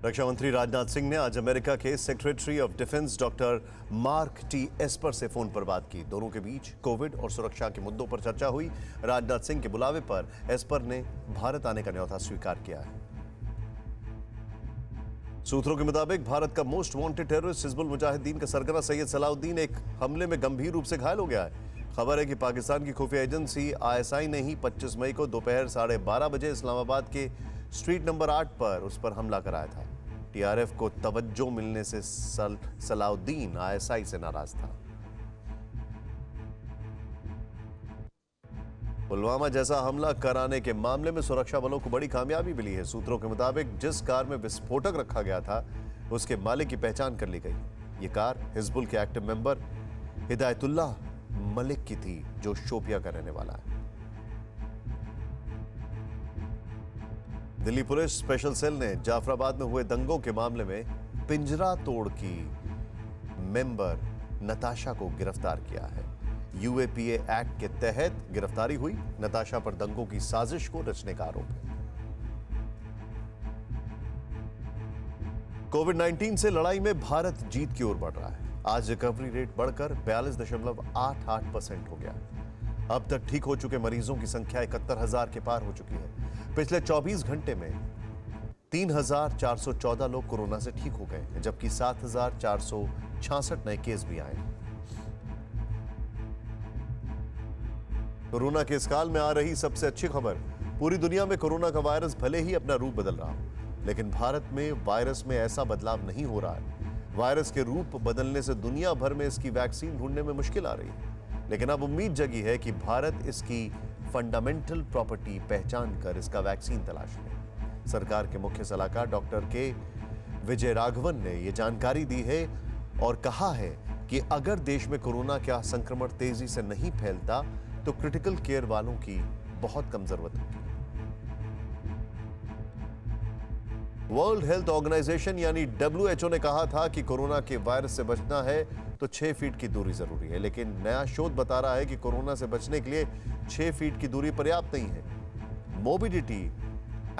रक्षा मंत्री राजनाथ सिंह ने आज अमेरिका के secretary of defence doctor mark T Esper से फोन पर बात की। दोनों के बीच कोविड और सुरक्षा के मुद्दों पर चर्चा हुई। राजनाथ सिंह के बुलावे पर एस्पर ने भारत आने का न्योता स्वीकार किया है। सूत्रों के मुताबिक भारत का most wanted terrorist Hizbul Mujahideen का सरगना सैयद सलाउद्दीन एक हमले में गंभीर रूप से घायल हो गया है। खबर है कि पाकिस्तान की खुफिया एजेंसी ISI ने ही 25 मई को दोपहर 12:30 बजे इस्लामाबाद के स्ट्रीट नंबर 8 पर उस पर हमला कराया था। TRF को तवज्जो मिलने से सलाउद्दीन ISI से नाराज था। पुलवामा जैसा हमला कराने के मामले में सुरक्षा बलों को बड़ी कामयाबी मिली है। सूत्रों के मुताबिक जिस कार में विस्फोटक रखा गया था उसके मालिक की पहचान कर ली गई। ये कार हिजबुल के एक्टिव मेंबर हिदायतुल्लाह मलिक की थी, जो शोपिया का रहने वाला है। दिल्ली पुलिस स्पेशल सेल ने जाफराबाद में हुए दंगों के मामले में पिंजरा तोड़ की मेंबर नताशा को गिरफ्तार किया है। UAPA एक्ट के तहत गिरफ्तारी हुई। नताशा पर दंगों की साजिश को रचने का आरोप है। कोविड-19 से लड़ाई में भारत जीत की ओर बढ़ रहा है। आज रिकवरी रेट बढ़कर 42.88% हो गया। अब तक ठीक हो चुके मरीजों की संख्या 71,000 के पार हो चुकी है। पिछले 24 घंटे में 3,414 लोग कोरोना से ठीक हो गए हैं, जबकि 7,466 नए केस भी आए। कोरोना के इस काल में आ रही सबसे अच्छी खबर, पूरी दुनिया में कोरोना का वायरस भले ही अपना रूप बदल रहा हो, लेकिन भारत में वायरस में ऐसा बदलाव नहीं हो रहा है। वायरस के रूप बदलने से दुनिया भर में इसकी वैक्सीन ढूंढने में मुश्किल आ रही है, लेकिन अब उम्मीद जगी है कि भारत इसकी फंडामेंटल प्रॉपर्टी पहचान कर इसका वैक्सीन तलाश ले। सरकार के मुख्य सलाहकार डॉक्टर के विजय राघवन ने यह जानकारी दी है और कहा है कि अगर देश में कोरोना का संक्रमण तेजी से नहीं फैलता तो क्रिटिकल केयर वालों की बहुत कम जरूरत होगी। वर्ल्ड हेल्थ ऑर्गेनाइजेशन यानी WHO ने कहा था कि कोरोना के वायरस से बचना है तो 6 फीट की दूरी जरूरी है, लेकिन नया शोध बता रहा है कि कोरोना से बचने के लिए 6 फीट की दूरी पर्याप्त नहीं है। Morbidity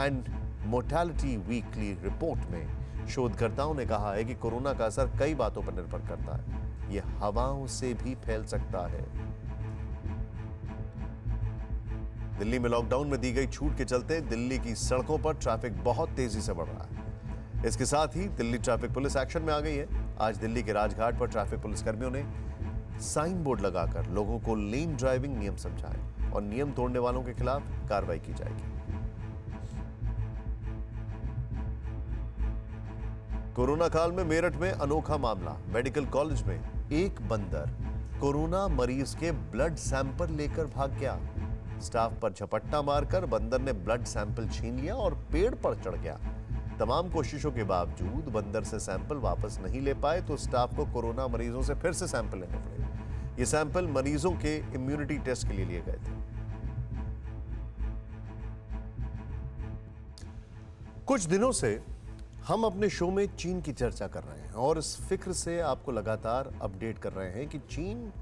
and mortality weekly report में शोधकर्ताओं ने कहा है कि कोरोना का असर कई बातों पर निर्भर करता है। यह हवाओं से भी फैल सकता है। दिल्ली में लॉकडाउन में दी गई छूट के चलते दिल्ली की सड़कों पर ट्रैफिक बहुत तेजी से बढ़ रहा है। इसके साथ ही दिल्ली ट्रैफिक पुलिस एक्शन में आ गई है। आज दिल्ली के राजघाट पर ट्रैफिक पुलिस कर्मियों ने साइन बोर्ड लगाकर लोगों को लेन ड्राइविंग नियम समझाए और नियम तोड़ने वालों के खिलाफ कार्रवाई की जाएगी। कोरोना काल में मेरठ में अनोखा मामला। मेडिकल कॉलेज में एक बंदर कोरोना मरीज के ब्लड सैंपल लेकर भाग गया। स्टाफ पर झपट्टा मारकर बंदर ने ब्लड सैंपल छीन लिया और पेड़ पर चढ़ गया। तमाम कोशिशों के बावजूद बंदर से सैंपल वापस नहीं ले पाए तो स्टाफ को कोरोना मरीजों से फिर से सैंपल लेने पड़े। ये सैंपल मरीजों के इम्यूनिटी टेस्ट के लिए लिए गए थे। कुछ दिनों से हम अपने शो में चीन की चर्चा कर रहे हैं और इस फिक्र से आपको लगातार अपडेट कर रहे हैं कि चीन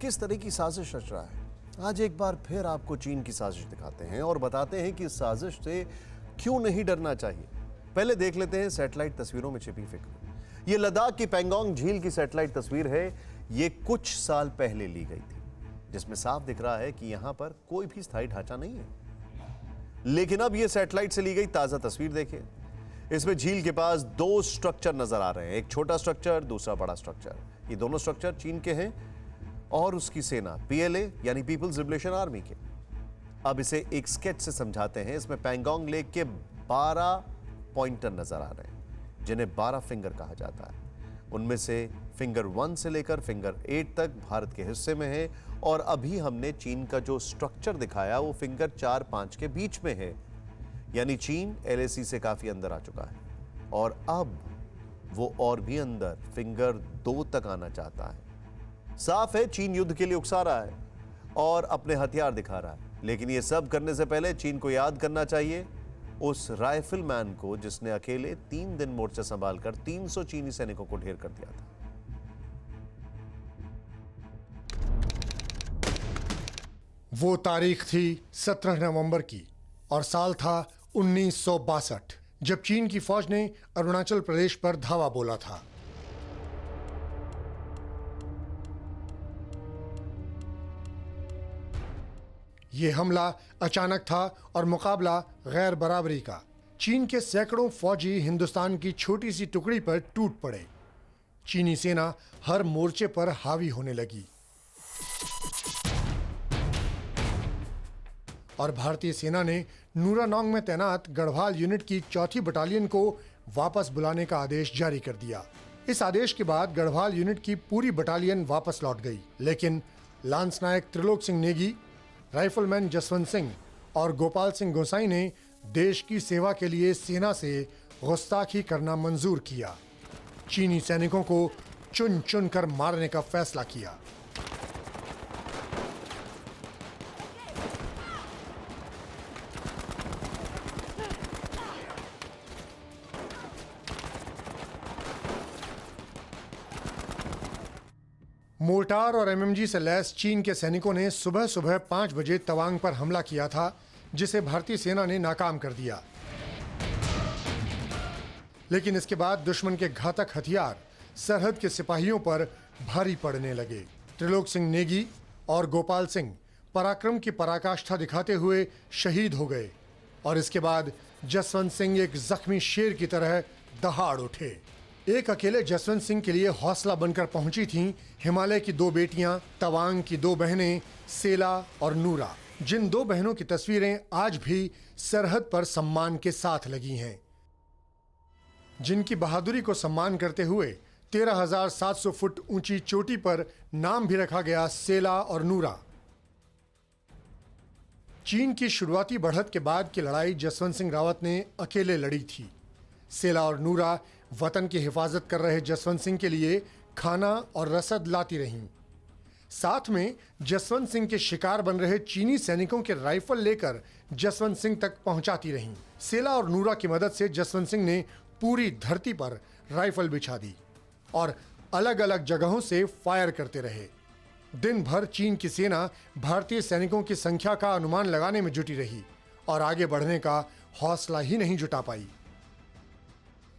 किस तरह की साजिश रच रहा है। आज एक बार फिर आपको चीन की साजिश दिखाते हैं और बताते हैं कि इस साजिश से क्यों नहीं डरना चाहिए। पहले देख लेते हैं सैटेलाइट तस्वीरों में छिपी फिक्र। ये लद्दाख की पैंगोंग झील की सैटेलाइट तस्वीर है। ये कुछ साल पहले ली गई थी, जिसमें साफ दिख रहा है कि यहां पर कोई भी स्थायी ढांचा नहीं है। लेकिन अब ये सैटेलाइट से ली गई ताजा तस्वीर देखिए। इसमें झील के पास 2 स्ट्रक्चर नजर आ रहे हैं, एक छोटा स्ट्रक्चर, दूसरा बड़ा स्ट्रक्चर। ये दोनों स्ट्रक्चर चीन के हैं और उसकी सेना PLA यानी पीपल्स लिबरेशन आर्मी के। अब इसे एक स्केच से समझाते हैं। इसमें पैंगोंग लेक के 12 पॉइंटर नजर आ रहे हैं, जिन्हें 12 फिंगर कहा जाता है। उनमें से फिंगर 1 से लेकर फिंगर 8 तक भारत के हिस्से में है और अभी हमने चीन का जो स्ट्रक्चर दिखाया वो फिंगर 4-5 के बीच में है, यानी चीन LAC से काफी अंदर आ चुका है और अब वो और भी अंदर फिंगर 2 तक आना चाहता है। साफ है चीन युद्ध के लिए उकसा रहा है और अपने हथियार दिखा रहा है, लेकिन ये सब करने से पहले चीन को याद करना चाहिए उस राइफलमैन को जिसने अकेले 3 दिन मोर्चा संभालकर 300 चीनी सैनिकों को ढेर कर दिया था। वो तारीख थी 17 नवंबर की और साल था 1962, जब चीन की फौज ने अरुणाचल प्रदेश पर धावा बोला था। यह हमला अचानक था और मुकाबला गैर बराबरी का। चीन के सैकड़ों फौजी हिंदुस्तान की छोटी सी टुकड़ी पर टूट पड़े। चीनी सेना हर मोर्चे पर हावी होने लगी और भारतीय सेना ने नूरानोंग में तैनात गढ़वाल यूनिट की 4थी बटालियन को वापस बुलाने का आदेश जारी कर दिया। इस आदेश के बाद गढ़वाल यूनिट की पूरी बटालियन वापस लौट गई, लेकिन लांस नायक त्रिलोक सिंह नेगी, राइफलमैन जसवंत सिंह और गोपाल सिंह गोसाई ने देश की सेवा के लिए सेना से गुस्ताखी करना मंजूर किया। चीनी सैनिकों को चुन चुन कर मारने का फैसला किया। मोर्टार और MMG से लैस चीन के सैनिकों ने सुबह सुबह 5 बजे तवांग पर हमला किया था, जिसे भारतीय सेना ने नाकाम कर दिया। लेकिन इसके बाद दुश्मन के घातक हथियार सरहद के सिपाहियों पर भारी पड़ने लगे। त्रिलोक सिंह नेगी और गोपाल सिंह पराक्रम की पराकाष्ठा दिखाते हुए शहीद हो गए और इसके बाद जसवंत सिंह एक जख्मी शेर की तरह दहाड़ उठे। एक अकेले जसवंत सिंह के लिए हौसला बनकर पहुंची थीं हिमालय की 2 बेटियां, तवांग की 2 बहनें सेला और नूरा, जिन 2 बहनों की तस्वीरें आज भी सरहद पर सम्मान के साथ लगी हैं, जिनकी बहादुरी को सम्मान करते हुए 13,700 फुट ऊंची चोटी पर नाम भी रखा गया सेला और नूरा। चीन की शुरुआती बढ़त के बाद की लड़ाई जसवंत सिंह रावत ने अकेले लड़ी थी। सेला और नूरा वतन की हिफाजत कर रहे जसवंत सिंह के लिए खाना और रसद लाती रहीं। साथ में जसवंत सिंह के शिकार बन रहे चीनी सैनिकों के राइफल लेकर जसवंत सिंह तक पहुंचाती रहीं। सेला और नूरा की मदद से जसवंत सिंह ने पूरी धरती पर राइफल बिछा दी और अलग अलग जगहों से फायर करते रहे। दिन भर चीन की सेना भारतीय सैनिकों की संख्या का अनुमान लगाने में जुटी रही और आगे बढ़ने का हौसला ही नहीं जुटा पाई।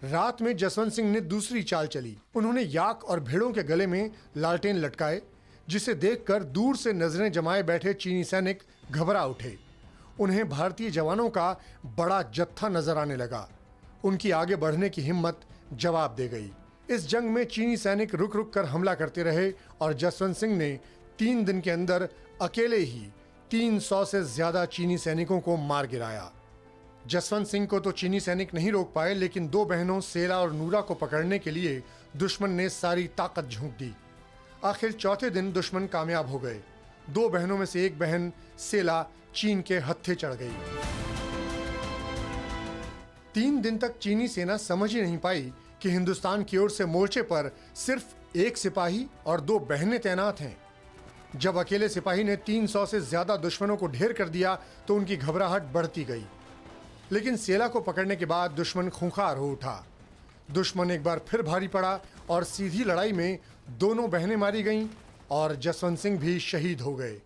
रात में जसवंत सिंह ने दूसरी चाल चली। उन्होंने याक और भेड़ों के गले में लालटेन लटकाए, जिसे देखकर दूर से नजरें जमाए बैठे चीनी सैनिक घबरा उठे। उन्हें भारतीय जवानों का बड़ा जत्था नजर आने लगा। उनकी आगे बढ़ने की हिम्मत जवाब दे गई। इस जंग में चीनी सैनिक रुक रुक कर हमला करते रहे और जसवंत सिंह ने 3 दिन के अंदर अकेले ही 300 से ज्यादा चीनी सैनिकों को मार गिराया। जसवंत सिंह को तो चीनी सैनिक नहीं रोक पाए, लेकिन 2 बहनों सेला और नूरा को पकड़ने के लिए दुश्मन ने सारी ताकत झोंक दी। आखिर चौथे दिन दुश्मन कामयाब हो गए। 2 बहनों में से एक बहन सेला चीन के हत्थे चढ़ गई। 3 दिन तक चीनी सेना समझ ही नहीं पाई कि हिंदुस्तान की ओर से मोर्चे पर सिर्फ 1 सिपाही और 2 बहनें तैनात हैं। जब अकेले सिपाही ने 300 से ज्यादा दुश्मनों को ढेर कर दिया तो उनकी घबराहट बढ़ती गई। लेकिन सेला को पकड़ने के बाद दुश्मन खूंखार हो उठा। दुश्मन एक बार फिर भारी पड़ा और सीधी लड़ाई में दोनों बहनें मारी गईं और जसवंत सिंह भी शहीद हो गए।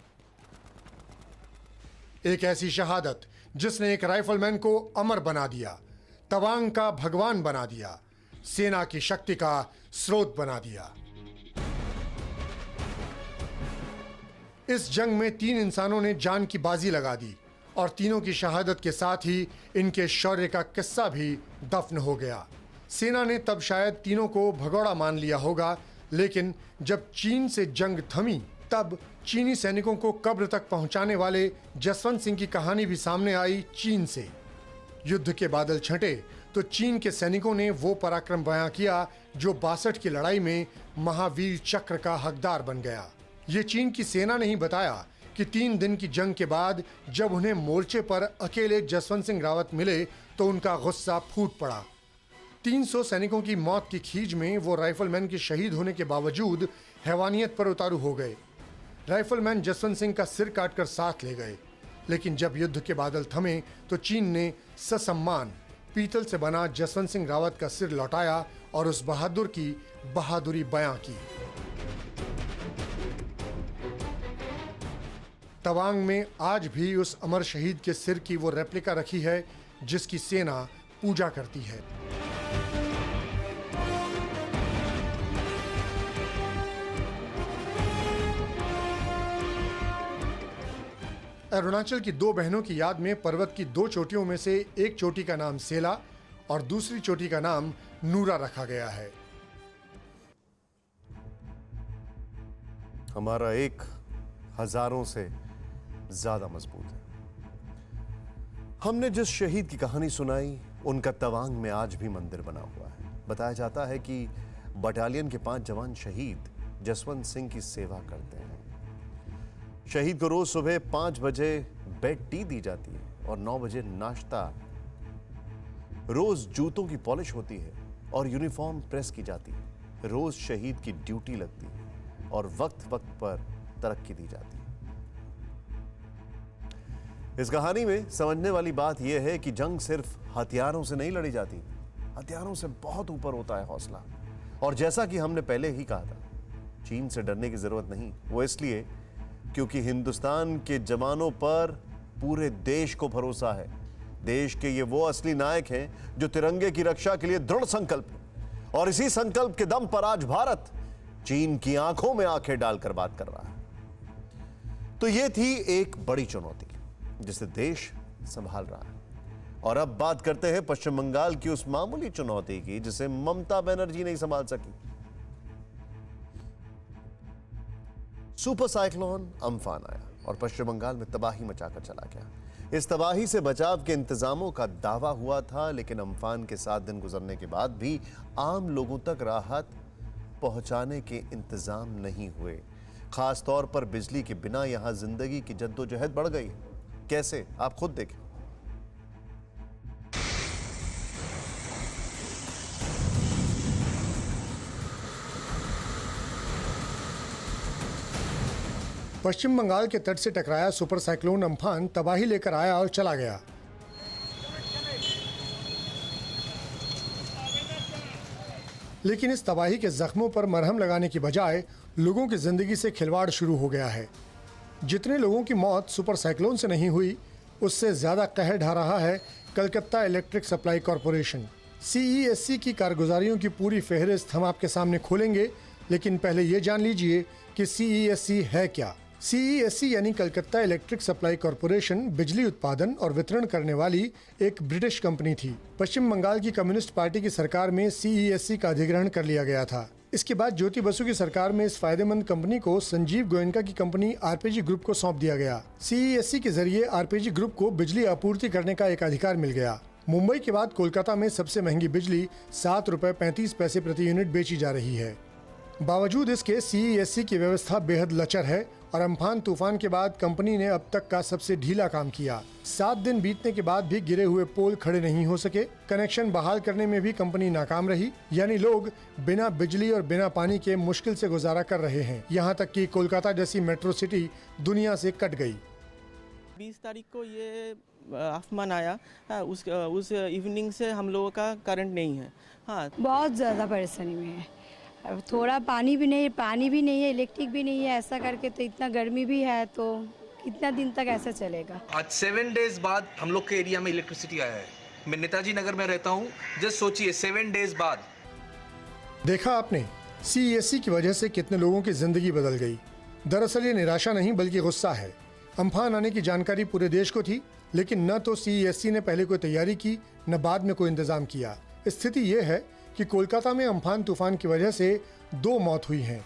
एक ऐसी शहादत जिसने एक राइफलमैन को अमर बना दिया, तवांग का भगवान बना दिया, सेना की शक्ति का स्रोत बना दिया। इस जंग में 3 इंसानों ने जान की बाजी लगा दी और तीनों की शहादत के साथ ही इनके शौर्य का किस्सा भी दफन हो गया। सेना ने तब शायद तीनों को भगौड़ा मान लिया होगा, लेकिन जब चीन से जंग थमी तब चीनी सैनिकों को कब्र तक पहुंचाने वाले जसवंत सिंह की कहानी भी सामने आई चीन से। युद्ध के बादल छंटे तो चीन के सैनिकों ने वो पराक्रम बयां किया जो 62 की लड़ाई में महावीर चक्र का हकदार बन गया। ये चीन की सेना ने ही बताया कि 3 दिन की जंग के बाद जब उन्हें मोर्चे पर अकेले जसवंत सिंह रावत मिले तो उनका गुस्सा फूट पड़ा। 300 सैनिकों की मौत की खीज में वो राइफलमैन के शहीद होने के बावजूद हैवानियत पर उतारू हो गए। राइफलमैन जसवंत सिंह का सिर काटकर साथ ले गए। लेकिन जब युद्ध के बादल थमे तो चीन ने ससम्मान पीतल से बना जसवंत सिंह रावत का सिर लौटाया और उस बहादुर की बहादुरी बयां की। तवांग में आज भी उस अमर शहीद के सिर की वो रेप्लिका रखी है जिसकी सेना पूजा करती है। अरुणाचल की 2 बहनों की याद में पर्वत की 2 चोटियों में से एक चोटी का नाम सेला और दूसरी चोटी का नाम नूरा रखा गया है। हमारा एक हजारों से ज्यादा मजबूत है। हमने जिस शहीद की कहानी सुनाई उनका तवांग में आज भी मंदिर बना हुआ है। बताया जाता है कि बटालियन के 5 जवान शहीद जसवंत सिंह की सेवा करते हैं। शहीद को रोज सुबह 5 बजे बेड टी दी जाती है और 9 बजे नाश्ता। रोज जूतों की पॉलिश होती है और यूनिफॉर्म प्रेस की जाती है। रोज शहीद की ड्यूटी लगती है और वक्त वक्त पर तरक्की दी जाती है। इस कहानी में समझने वाली बात यह है कि जंग सिर्फ हथियारों से नहीं लड़ी जाती, हथियारों से बहुत ऊपर होता है हौसला। और जैसा कि हमने पहले ही कहा था, चीन से डरने की जरूरत नहीं। वो इसलिए क्योंकि हिंदुस्तान के जवानों पर पूरे देश को भरोसा है। देश के ये वो असली नायक हैं जो तिरंगे की रक्षा के लिए दृढ़ संकल्प है। और इसी संकल्प के दम पर आज भारत चीन की आंखों में आंखें डालकर बात कर रहा है। तो ये थी एक बड़ी चुनौती जिसे देश संभाल रहा है। और अब बात करते हैं पश्चिम बंगाल की उस मामूली चुनौती की जिसे ममता बनर्जी नहीं संभाल सकी। सुपर साइक्लोन अम्फान आया और पश्चिम बंगाल में तबाही मचाकर चला गया। इस तबाही से बचाव के इंतजामों का दावा हुआ था, लेकिन अम्फान के 7 दिन गुजरने के बाद भी आम लोगों तक राहत पहुंचाने के इंतजाम नहीं हुए। खास तौर पर बिजली के बिना यहां जिंदगी की जद्दोजहद बढ़ गई। कैसे, आप खुद देखें। पश्चिम बंगाल के तट से टकराया सुपर साइक्लोन अम्फान तबाही लेकर आया और चला गया। लेकिन इस तबाही के जख्मों पर मरहम लगाने की बजाय लोगों की जिंदगी से खिलवाड़ शुरू हो गया है। जितने लोगों की मौत सुपर साइक्लोन से नहीं हुई, उससे ज्यादा कहर ढा रहा है Calcutta electric supply corporation. CESC की कारगुजारियों की पूरी फहरिस्त हम आपके सामने खोलेंगे, लेकिन पहले ये जान लीजिए कि CESC है क्या। CESC यानी कलकत्ता इलेक्ट्रिक सप्लाई कॉरपोरेशन बिजली उत्पादन और वितरण करने वाली एक ब्रिटिश कंपनी थी। पश्चिम बंगाल की कम्युनिस्ट पार्टी की सरकार में CESC का अधिग्रहण कर लिया गया था। इसके बाद ज्योति बसु की सरकार में इस फायदेमंद कंपनी को संजीव गोयनका की कंपनी RPG ग्रुप को सौंप दिया गया। CESC के जरिए RPG ग्रुप को बिजली आपूर्ति करने का एक अधिकार मिल गया। मुंबई के बाद कोलकाता में सबसे महंगी बिजली ₹7.35 प्रति यूनिट बेची जा रही है। बावजूद इसके CESC की व्यवस्था बेहद लचर है और अम्फान तूफान के बाद कंपनी ने अब तक का सबसे ढीला काम किया। 7 दिन बीतने के बाद भी गिरे हुए पोल खड़े नहीं हो सके। कनेक्शन बहाल करने में भी कंपनी नाकाम रही, यानी लोग बिना बिजली और बिना पानी के मुश्किल से गुजारा कर रहे हैं। यहाँ तक कि कोलकाता जैसी मेट्रो सिटी दुनिया से कट गई। 20 तारीख को ये आसमान आया, उस इवनिंग से हम लोगों का करंट नहीं है। हाँ, बहुत ज़्यादा परेशानी में है। अब थोड़ा पानी भी नहीं है, इलेक्ट्रिक भी नहीं है। ऐसा करके तो इतना गर्मी भी है, तो कितना दिन तक ऐसा चलेगा। आज 7 डेज बाद हम लोग के एरिया में इलेक्ट्रिसिटी आया है। मैं नेताजी नगर में रहता हूँ। जस्ट सोचिए 7 डेज बाद। देखा आपने, CESC की वजह से कितने लोगों की जिंदगी बदल गई। दरअसल ये निराशा नहीं बल्कि गुस्सा है। अम्फान आने की जानकारी पूरे देश को थी, लेकिन न तो CESC ने पहले कोई तैयारी की, न बाद में कोई इंतजाम किया। स्थिति ये है कि कोलकाता में अम्फान तूफान की वजह से 2 मौत हुई हैं,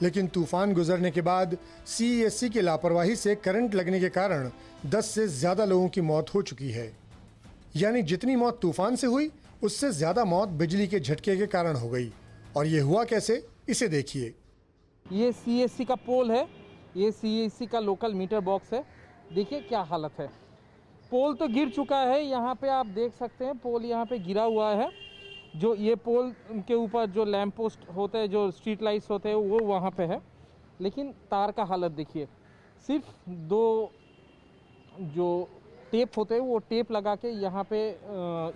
लेकिन तूफान गुजरने के बाद CESC की लापरवाही से करंट लगने के कारण 10 से ज्यादा लोगों की मौत हो चुकी है। यानी जितनी मौत तूफान से हुई, उससे ज्यादा मौत बिजली के झटके के कारण हो गई। और ये हुआ कैसे, इसे देखिए। ये CESC का पोल है, ये CESC का लोकल मीटर बॉक्स है। देखिए क्या हालत है। पोल तो गिर चुका है, यहाँ पे आप देख सकते हैं पोल यहाँ पे गिरा हुआ है। जो ये पोल के ऊपर जो लैंप पोस्ट होते हैं, जो स्ट्रीट लाइट्स होते हैं, वो वहाँ पे है। लेकिन तार का हालत देखिए, सिर्फ 2 जो टेप होते हैं वो टेप लगा के यहाँ पे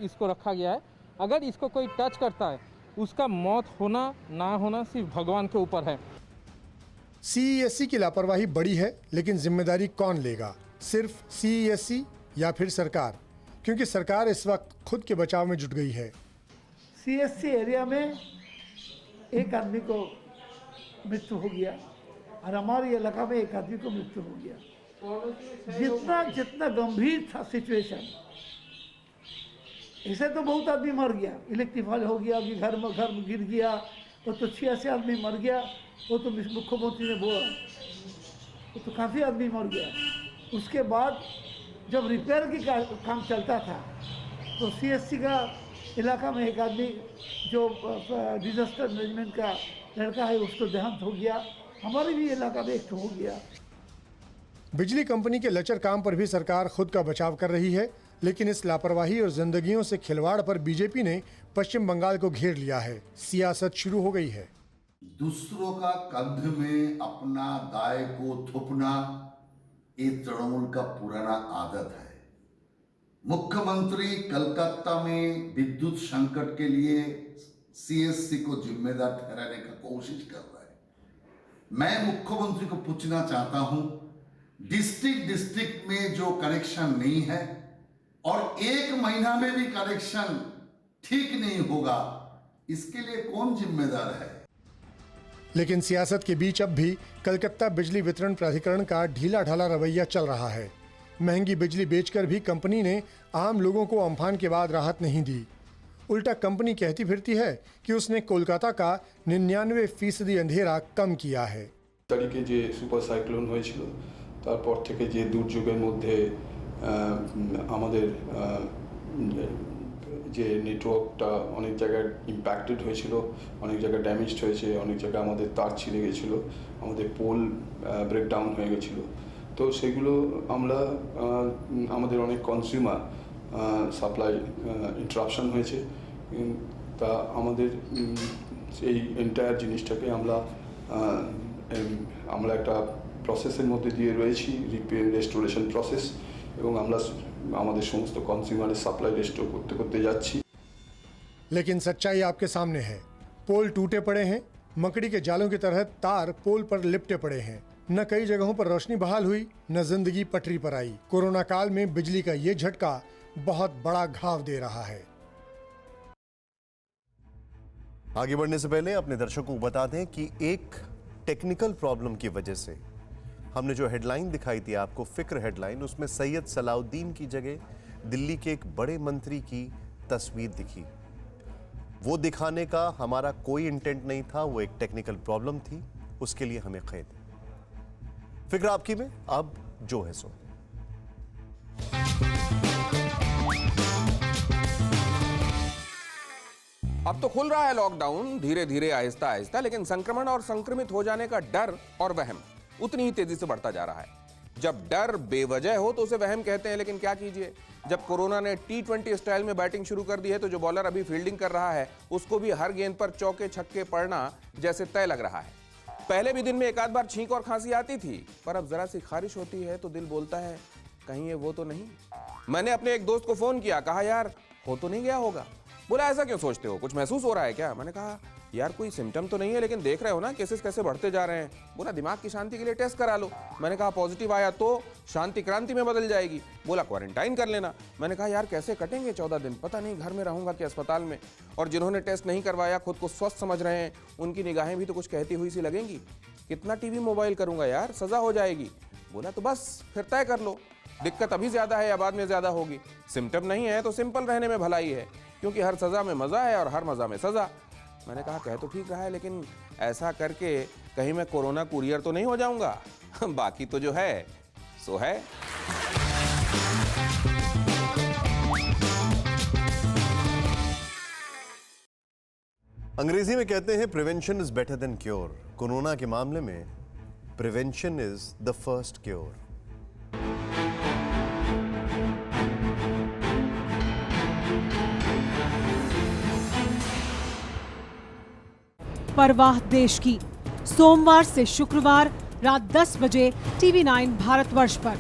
इसको रखा गया है। अगर इसको कोई टच करता है, उसका मौत होना ना होना सिर्फ भगवान के ऊपर है। CESC की लापरवाही बड़ी है, लेकिन जिम्मेदारी कौन लेगा? सिर्फ CESC या फिर सरकार? क्योंकि सरकार इस वक्त खुद के बचाव में जुट गई है। CESC एरिया में एक आदमी को मृत्यु हो गया और हमारे इलाका में एक आदमी को मृत्यु हो गया। जितना गंभीर था सिचुएशन, ऐसे तो बहुत आदमी मर गया। इलेक्ट्रीफाई हो गया, कि घर में गिर गया, वो तो 86 आदमी मर गया। वो तो मुख्यमंत्री ने बोला, वो तो काफ़ी आदमी मर गया। उसके बाद जब रिपेयर की काम चलता था, तो CESC का इलाका में एक आदमी जो डिजास्टर मैनेजमेंट का लड़का है, उसको देहांत हो गया। हमारे भी इलाका में एक हो गया। बिजली कंपनी के लचर काम पर भी सरकार खुद का बचाव कर रही है, लेकिन इस लापरवाही और जिंदगियों से खिलवाड़ पर बीजेपी ने पश्चिम बंगाल को घेर लिया है। सियासत शुरू हो गई है। दूसरों का कंध में अपना दाय को थोपना ये तृणमूल का पुराना आदत है। मुख्यमंत्री कलकत्ता में विद्युत संकट के लिए CESC को जिम्मेदार ठहराने का कोशिश कर रहा है। मैं मुख्यमंत्री को पूछना चाहता हूं, डिस्ट्रिक्ट में जो कनेक्शन नहीं है और 1 महीना में भी कनेक्शन ठीक नहीं होगा, इसके लिए कौन जिम्मेदार है? लेकिन सियासत के बीच अब भी कलकत्ता बिजली वितरण प्राधिकरण का ढीला ढाला रवैया चल रहा है। महंगी बिजली बेचकर भी कंपनी ने आम लोगों को अम्फान के बाद राहत नहीं दी। उल्टा कंपनी कहती फिरती है कि उसने कोलकाता का 99% अंधेरा कम किया है। তারিখে যে সুপার সাইক্লোন হয়েছিল, তারপর থেকে যে দুর্যোগের মধ্যে আমাদের যে নেটওয়ার্কটা অনেক জায়গায় ইম্প্যাক্টেড হয়েছিল, অনেক জায়গায় ড্যামেজড হয়েছে, অনেক জায়গায় আমাদের তার ছিঁড়ে গেছিল, আমাদের পোল ব্রেকডাউন হয়ে গেছিল। তো সেগুলো আমরা আমাদের অনেক কনজিউমার সাপ্লাই ইন্টারাপশন হয়েছে। তা আমাদের এই এন্টায়ার জিনিসটাকে আমরা একটা প্রসেসের মধ্যে দিয়ে রয়েছি, রিপেয়ার রেস্টোরেশন প্রসেস, এবং আমরা আমাদের সমস্ত কনজিউমারের সাপ্লাই রেস্টোর করতে করতে যাচ্ছি। लेकिन सच्चाई आपके सामने है। पोल टूटे पड़े हैं, मकड़ी के जालों की तरह तार पोल पर लिपटे पड़े हैं। न कई जगहों पर रोशनी बहाल हुई, न जिंदगी पटरी पर आई। कोरोना काल में बिजली का ये झटका बहुत बड़ा घाव दे रहा है। आगे बढ़ने से पहले अपने दर्शकों को बता दें कि एक टेक्निकल प्रॉब्लम की वजह से हमने जो हेडलाइन दिखाई थी आपको, फिक्र हेडलाइन, उसमें सैयद सलाउद्दीन की जगह दिल्ली के एक बड़े मंत्री की तस्वीर दिखी। वो दिखाने का हमारा कोई इंटेंट नहीं था, वो एक टेक्निकल प्रॉब्लम थी, उसके लिए हमें खेद है। फिक्र आपकी में अब जो है सो। अब तो खुल रहा है लॉकडाउन, धीरे धीरे आहिस्ता आहिस्ता, लेकिन संक्रमण और संक्रमित हो जाने का डर और वहम उतनी ही तेजी से बढ़ता जा रहा है। जब डर बेवजह हो तो उसे वहम कहते हैं, लेकिन क्या कीजिए, जब कोरोना ने T20 स्टाइल में बैटिंग शुरू कर दी है तो जो बॉलर अभी फील्डिंग कर रहा है उसको भी हर गेंद पर चौके छक्के पड़ना जैसे तय लग रहा है। पहले भी दिन में एक आध बार छींक और खांसी आती थी, पर अब जरा सी खारिश होती है तो दिल बोलता है कहीं ये वो तो नहीं। मैंने अपने एक दोस्त को फोन किया, कहा यार हो तो नहीं गया होगा। बोला ऐसा क्यों सोचते हो, कुछ महसूस हो रहा है क्या? मैंने कहा यार कोई सिम्टम तो नहीं है, लेकिन देख रहे हो ना केसेस कैसे बढ़ते जा रहे हैं। बोला दिमाग की शांति के लिए टेस्ट करा लो। मैंने कहा पॉजिटिव आया तो शांति क्रांति में बदल जाएगी। बोला क्वारंटाइन कर लेना। मैंने कहा यार कैसे कटेंगे 14 दिन, पता नहीं घर में रहूंगा कि अस्पताल में। और जिन्होंने टेस्ट नहीं करवाया, खुद को स्वस्थ समझ रहे हैं, उनकी निगाहें भी तो कुछ कहती हुई सी लगेंगी। कितना टीवी मोबाइल करूंगा यार, सजा हो जाएगी। बोला तो बस फिर तय कर लो, दिक्कत अभी ज्यादा है या बाद में ज्यादा होगी। सिम्टम नहीं है तो सिंपल रहने में भलाई है, क्योंकि हर सजा में मजा है और हर मजा में सजा। मैंने कहा कह तो ठीक रहा है, लेकिन ऐसा करके कहीं मैं कोरोना कुरियर तो नहीं हो जाऊंगा। बाकी तो जो है सो है। अंग्रेजी में कहते हैं prevention is better than cure. Corona के मामले में prevention is the first cure. परवाह देश की, सोमवार से शुक्रवार रात 10 बजे TV9 भारतवर्ष पर।